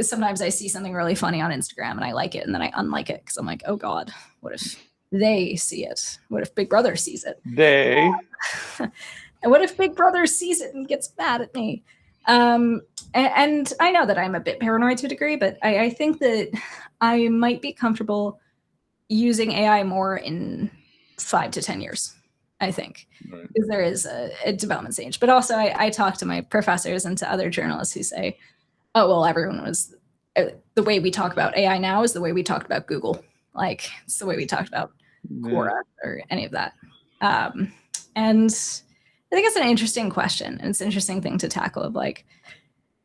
sometimes I see something really funny on Instagram and I like it and then I unlike it because I'm like, oh God, what if they see it? What if Big Brother sees it? And what if Big Brother sees it and gets mad at me? And I know that I'm a bit paranoid to a degree, but I think that I might be comfortable using AI more in 5 to 10 years, I think, because there is a development stage. But also I talk to my professors and to other journalists who say, oh, well, everyone was, the way we talk about AI now is the way we talked about Google. Like, it's the way we talked about Quora or any of that. And I think it's an interesting question. And it's an interesting thing to tackle of like,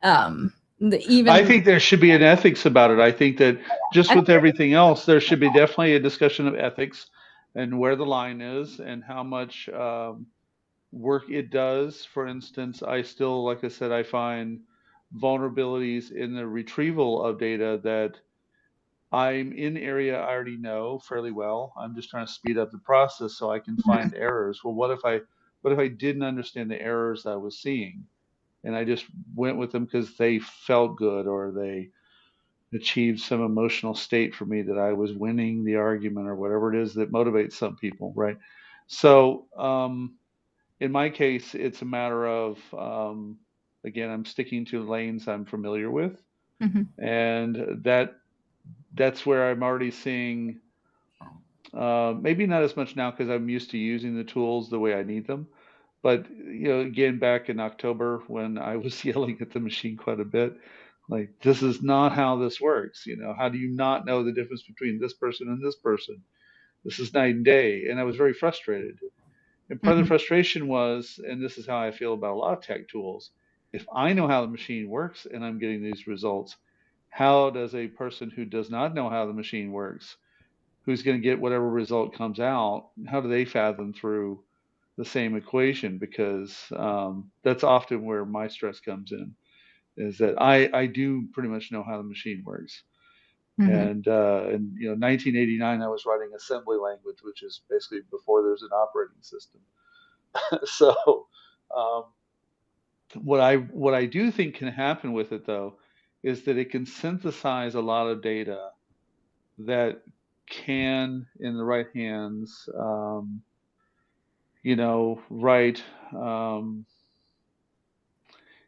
I think there should be an ethics about it. I think that just with everything else, there should be definitely a discussion of ethics and where the line is and how much work it does. For instance, I still, like I said, I find vulnerabilities in the retrieval of data that I'm in area I already know fairly well. I'm just trying to speed up the process so I can find errors. Well, what if I didn't understand the errors I was seeing? And I just went with them because they felt good or they achieved some emotional state for me that I was winning the argument or whatever it is that motivates some people, right? So in my case, it's a matter of, again, I'm sticking to lanes I'm familiar with. And that's where I'm already seeing, maybe not as much now because I'm used to using the tools the way I need them. But, again, back in October when I was yelling at the machine quite a bit, like, this is not how this works. How do you not know the difference between this person and this person? This is night and day. And I was very frustrated. And part of the frustration was, and this is how I feel about a lot of tech tools, if I know how the machine works and I'm getting these results, how does a person who does not know how the machine works, who's going to get whatever result comes out, how do they fathom through the same equation? Because that's often where my stress comes in, is that I do pretty much know how the machine works. And 1989, I was writing assembly language, which is basically before there's an operating system. So um, what I do think can happen with it, though, is that it can synthesize a lot of data that can, in the right hands, write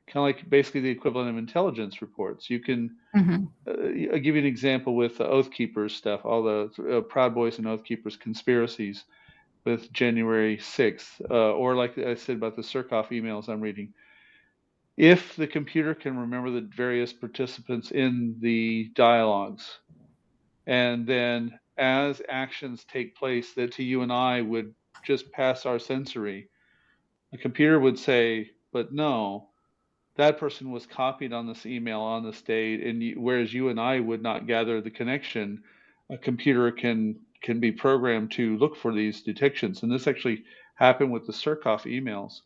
kind of like basically the equivalent of intelligence reports. You can I'll give you an example with the Oath Keepers stuff, all the Proud Boys and Oath Keepers conspiracies with January 6th, or like I said about the Surkov emails I'm reading. If the computer can remember the various participants in the dialogues, and then as actions take place that to you and I would just pass our sensory, the computer would say, but no, that person was copied on this email on this date, and whereas you and I would not gather the connection, a computer can be programmed to look for these detections. And this actually happened with the Surkov emails.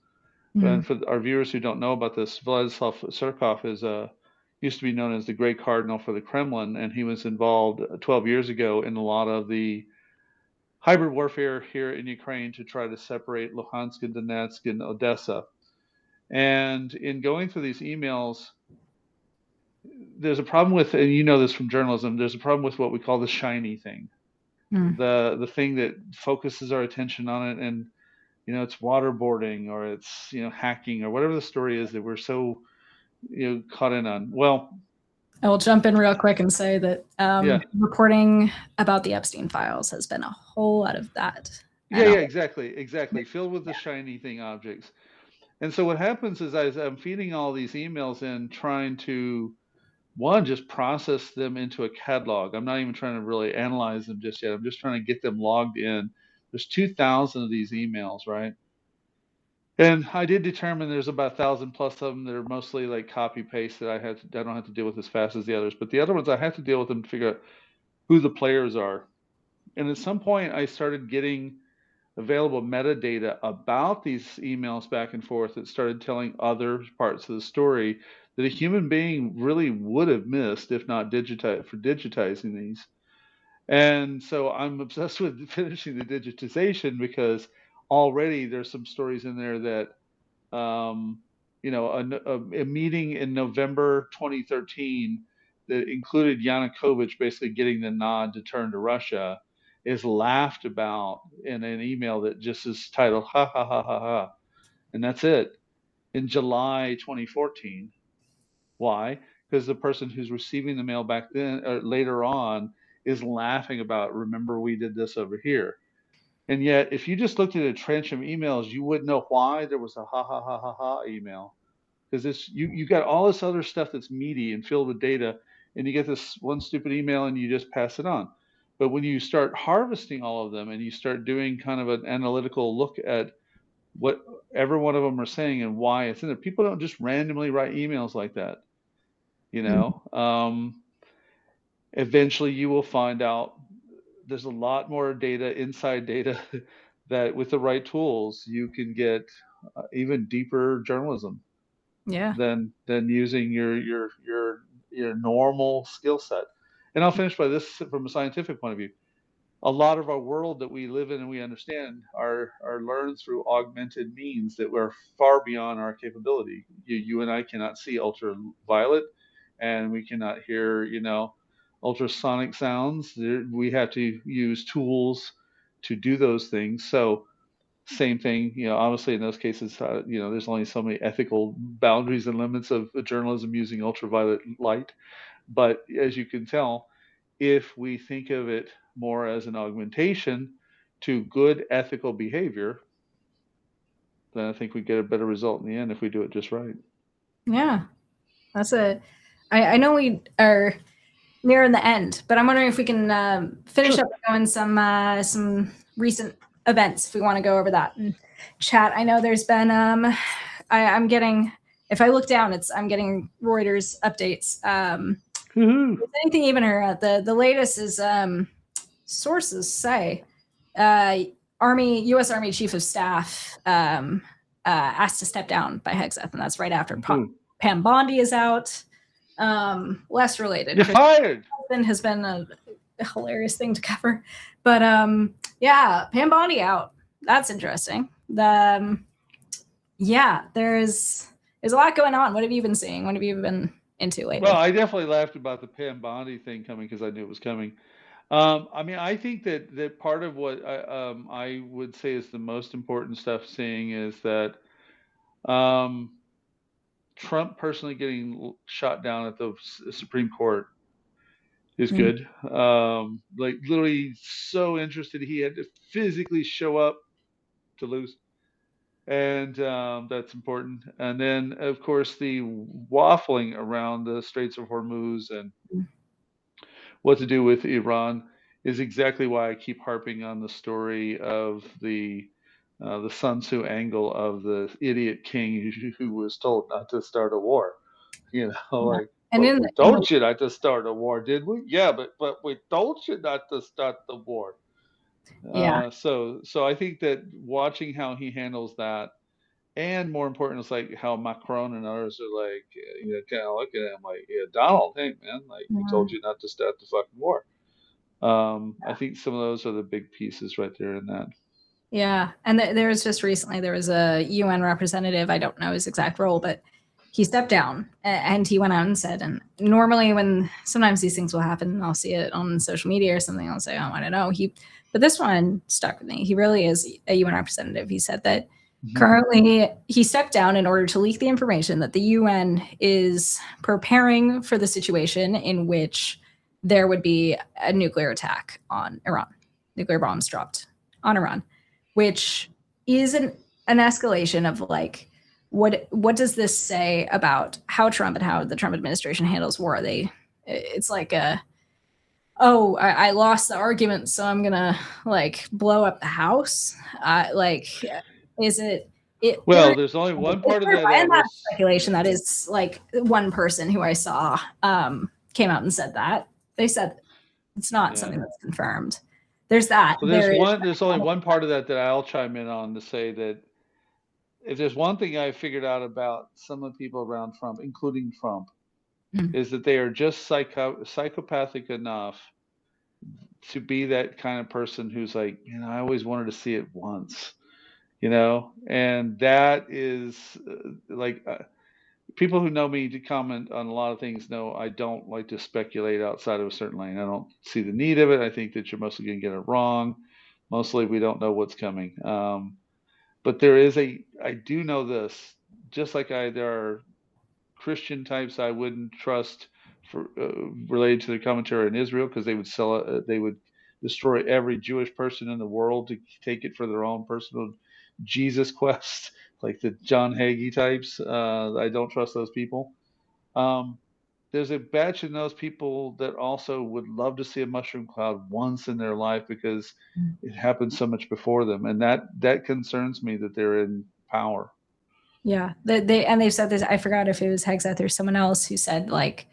And for our viewers who don't know about this, Vladislav Surkov used to be known as the Great Cardinal for the Kremlin, and he was involved 12 years ago in a lot of the hybrid warfare here in Ukraine to try to separate Luhansk and Donetsk and Odessa. And in going through these emails, there's a problem with, and you know this from journalism, there's a problem with what we call the shiny thing, the thing that focuses our attention on it, and it's waterboarding or it's hacking or whatever the story is that we're so caught in on. Well, I will jump in real quick and say that reporting about the Epstein files has been a whole lot of that. Exactly. Filled with the shiny thing objects. And so what happens is I'm feeding all these emails in, trying to, one, just process them into a catalog. I'm not even trying to really analyze them just yet. I'm just trying to get them logged in. There's 2,000 of these emails, right? And I did determine there's about 1,000 plus of them that are mostly like copy paste that I don't have to deal with as fast as the others. But the other ones, I have to deal with them to figure out who the players are. And at some point, I started getting available metadata about these emails back and forth that started telling other parts of the story that a human being really would have missed if not digitizing these. And so I'm obsessed with finishing the digitization because already there's some stories in there that, a meeting in November 2013 that included Yanukovych basically getting the nod to turn to Russia is laughed about in an email that just is titled "Ha ha ha ha ha," and that's it. In July 2014, why? Because the person who's receiving the mail back then, or later on, is laughing about, remember we did this over here. And yet, if you just looked at a trench of emails, you wouldn't know why there was a ha ha ha ha ha email, because you got all this other stuff that's meaty and filled with data, and you get this one stupid email and you just pass it on. But when you start harvesting all of them and you start doing kind of an analytical look at what every one of them are saying and why it's in there, people don't just randomly write emails like that. Eventually you will find out there's a lot more data, inside data, that with the right tools you can get even deeper journalism. Than using your normal skill set. And I'll finish by this from a scientific point of view. A lot of our world that we live in and we understand are learned through augmented means that were far beyond our capability. You and I cannot see ultraviolet, and we cannot hear ultrasonic sounds. We have to use tools to do those things. So same thing, obviously in those cases, there's only so many ethical boundaries and limits of journalism using ultraviolet light. But as you can tell, if we think of it more as an augmentation to good ethical behavior, then I think we get a better result in the end if we do it just right. Yeah, I know we are nearing the end, but I'm wondering if we can finish up on some recent events, if we want to go over that and chat. I know there's been I'm getting, if I look down, I'm getting Reuters updates. Anything even here, the latest is sources say US Army Chief of Staff asked to step down by Hegseth, and that's right after Pam Bondi is out. Less related. You're fired. Has been a hilarious thing to cover, but yeah, Pam Bondi out. That's interesting. Yeah, there's a lot going on. What have you been seeing? What have you been into lately? Well, I definitely laughed about the Pam Bondi thing coming because I knew it was coming. I mean, I think that part of what I would say is the most important stuff seeing is that Trump personally getting shot down at the Supreme Court is good. Like literally so interested, he had to physically show up to lose, and that's important. And then, of course, the waffling around the Straits of Hormuz and what to do with Iran is exactly why I keep harping on the story of the Sun Tzu angle of the idiot king who was told not to start a war. You know, like, And but we told you not to start a war, did we? Yeah, but we told you not to start the war. Yeah. So I think that watching how he handles that, and more important, it's like how Macron and others are like, you know, kind of looking at him like, yeah, Donald, hey man, like we told you not to start the fucking war. I think some of those are the big pieces right there in that. Yeah, and there was just recently there was a UN representative. I don't know his exact role, but he stepped down and he went out and said. And normally, when sometimes these things will happen, I'll see it on social media or something. I'll say, "Oh, I don't know." But this one stuck with me. He really is a UN representative. He said that currently he stepped down in order to leak the information that the UN is preparing for the situation in which there would be a nuclear attack on Iran, nuclear bombs dropped on Iran, which is an escalation of like, what does this say about how Trump and how the Trump administration handles war? It's like I lost the argument, so I'm gonna like blow up the house. Is it? Well, there's only one part of that speculation. That is like one person who I saw came out and said that. They said it's not something that's confirmed. There's that. So there's only one part of that I'll chime in on to say that if there's one thing I figured out about some of the people around Trump, including Trump, is that they are just psychopathic enough to be that kind of person who's like, you know, I always wanted to see it once, you know, and that is people who know me to comment on a lot of things know I don't like to speculate outside of a certain lane. I don't see the need of it. I think that you're mostly going to get it wrong. Mostly we don't know what's coming. But I do know this, just like there are Christian types I wouldn't trust for related to their commentary on Israel because they would destroy every Jewish person in the world to take it for their own personal Jesus quest, like the John Hagee types. I don't trust those people. There's a batch of those people that also would love to see a mushroom cloud once in their life because it happened so much before them, and that concerns me that they're in power. Yeah, they said this. I forgot if it was Hegseth or someone else who said like,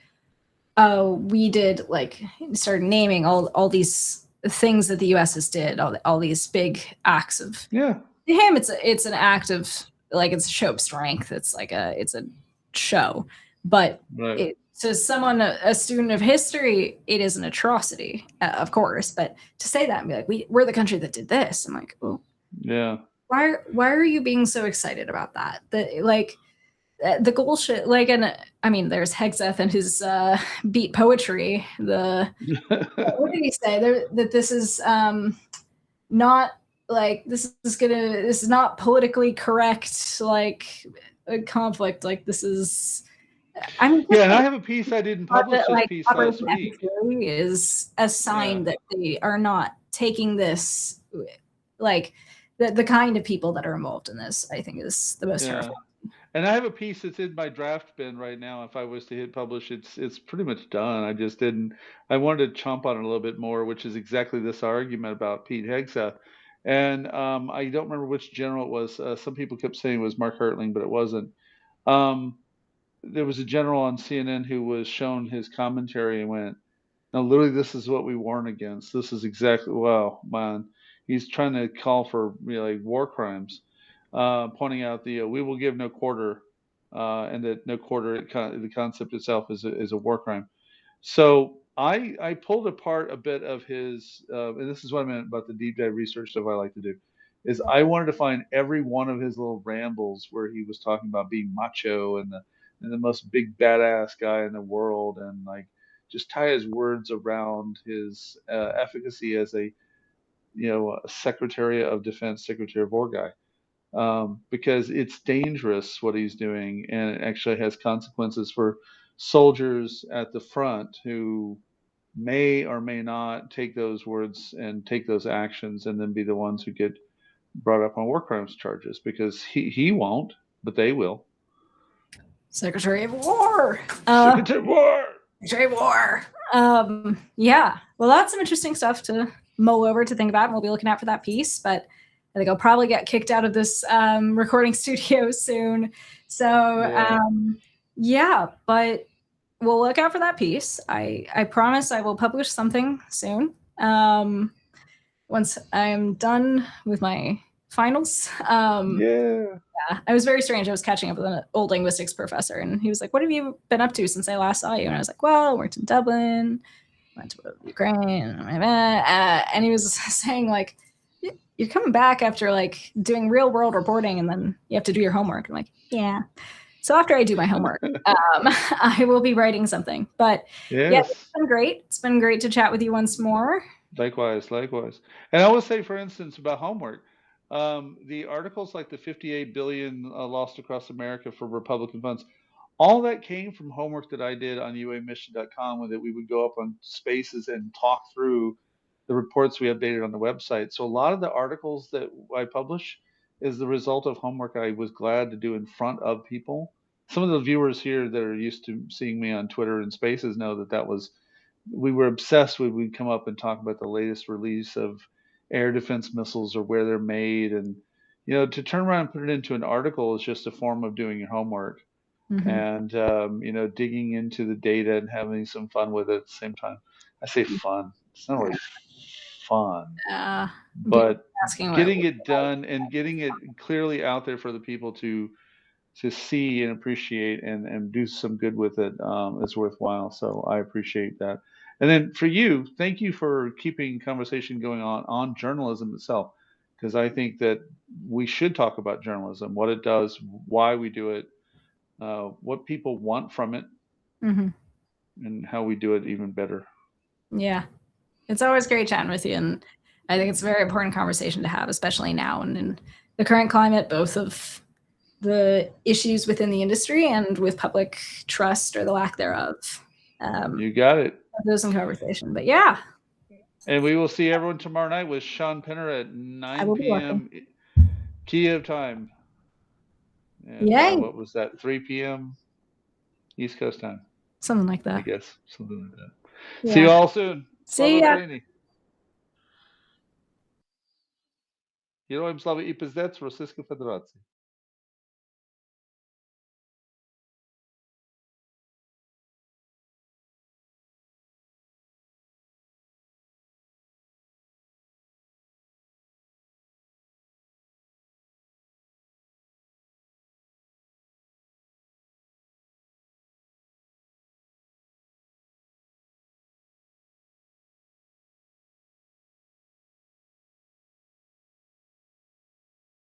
"Oh, we did like started naming all these things that the U.S. has did, all these big acts of." Yeah. To him, it's an act of like it's a show of strength. It's a show, but to someone a student of history, it is an atrocity, of course. But to say that and be like, we're the country that did this, I'm like, oh, yeah. Why are you being so excited about that? The bullshit, like, and I mean, there's Hegseth and his beat poetry. What did he say? That this is not like this is not politically correct, like a conflict. Like this is. And I have a piece I didn't publish this piece last week. Is a sign that they are not taking this like. The kind of people that are involved in this, I think, is the most terrifying. And I have a piece that's in my draft bin right now. If I was to hit publish, it's pretty much done. I just didn't. I wanted to chomp on it a little bit more, which is exactly this argument about Pete Hegseth. And I don't remember which general it was. Some people kept saying it was Mark Hertling, but it wasn't. There was a general on CNN who was shown his commentary and went, "No, literally, this is what we warn against. This is exactly man." He's trying to call for like war crimes, pointing out we will give no quarter and that no quarter, the concept itself is a war crime. So I pulled apart a bit of his, and this is what I meant about the deep dive research stuff I like to do, is I wanted to find every one of his little rambles where he was talking about being macho and the most big badass guy in the world, and like just tie his words around his efficacy as a a Secretary of Defense, Secretary of War guy, because it's dangerous what he's doing, and it actually has consequences for soldiers at the front who may or may not take those words and take those actions and then be the ones who get brought up on war crimes charges, because he won't, but they will. Secretary of War. Secretary of War. Secretary of War. Yeah. Well, that's some interesting stuff to mull over, to think about, and we'll be looking out for that piece. But I think I'll probably get kicked out of this recording studio soon. So yeah, but we'll look out for that piece. I promise I will publish something soon. Once I am done with my finals. Yeah, I was very strange. I was catching up with an old linguistics professor, and he was like, "What have you been up to since I last saw you?" And I was like, "Well, I worked in Dublin, went to Ukraine," and he was saying like, "You're coming back after like doing real world reporting, and then you have to do your homework." I'm like, "Yeah." So after I do my homework, I will be writing something. But yeah, it's been great. It's been great to chat with you once more. Likewise. And I will say, for instance, about homework, the articles like the 58 billion lost across America for Republican funds, all that came from homework that I did on uamission.com, where that we would go up on Spaces and talk through the reports we updated on the website. So a lot of the articles that I publish is the result of homework I was glad to do in front of people. Some of the viewers here that are used to seeing me on Twitter and Spaces know that was, we were obsessed with, we'd come up and talk about the latest release of air defense missiles or where they're made. And, to turn around and put it into an article is just a form of doing your homework. And, digging into the data and having some fun with it at the same time. I say fun. It's not really fun, but getting it done and getting it clearly out there for the people to see and appreciate and do some good with it is worthwhile. So I appreciate that. And then for you, thank you for keeping conversation going on journalism itself, because I think that we should talk about journalism, what it does, why we do it, what people want from it, and how we do it even better. Yeah, it's always great chatting with you, and I think it's a very important conversation to have, especially now and in the current climate, both of the issues within the industry and with public trust or the lack thereof. You got it. Those in conversation, but yeah. And we will see everyone tomorrow night with Sean Pinner at 9 p.m. Kiev time. And, what was that? 3 p.m. East Coast time. Something like that. I guess something like that. Yeah. See you all soon. See ya. Героям слава і пиздець Російської Федерації.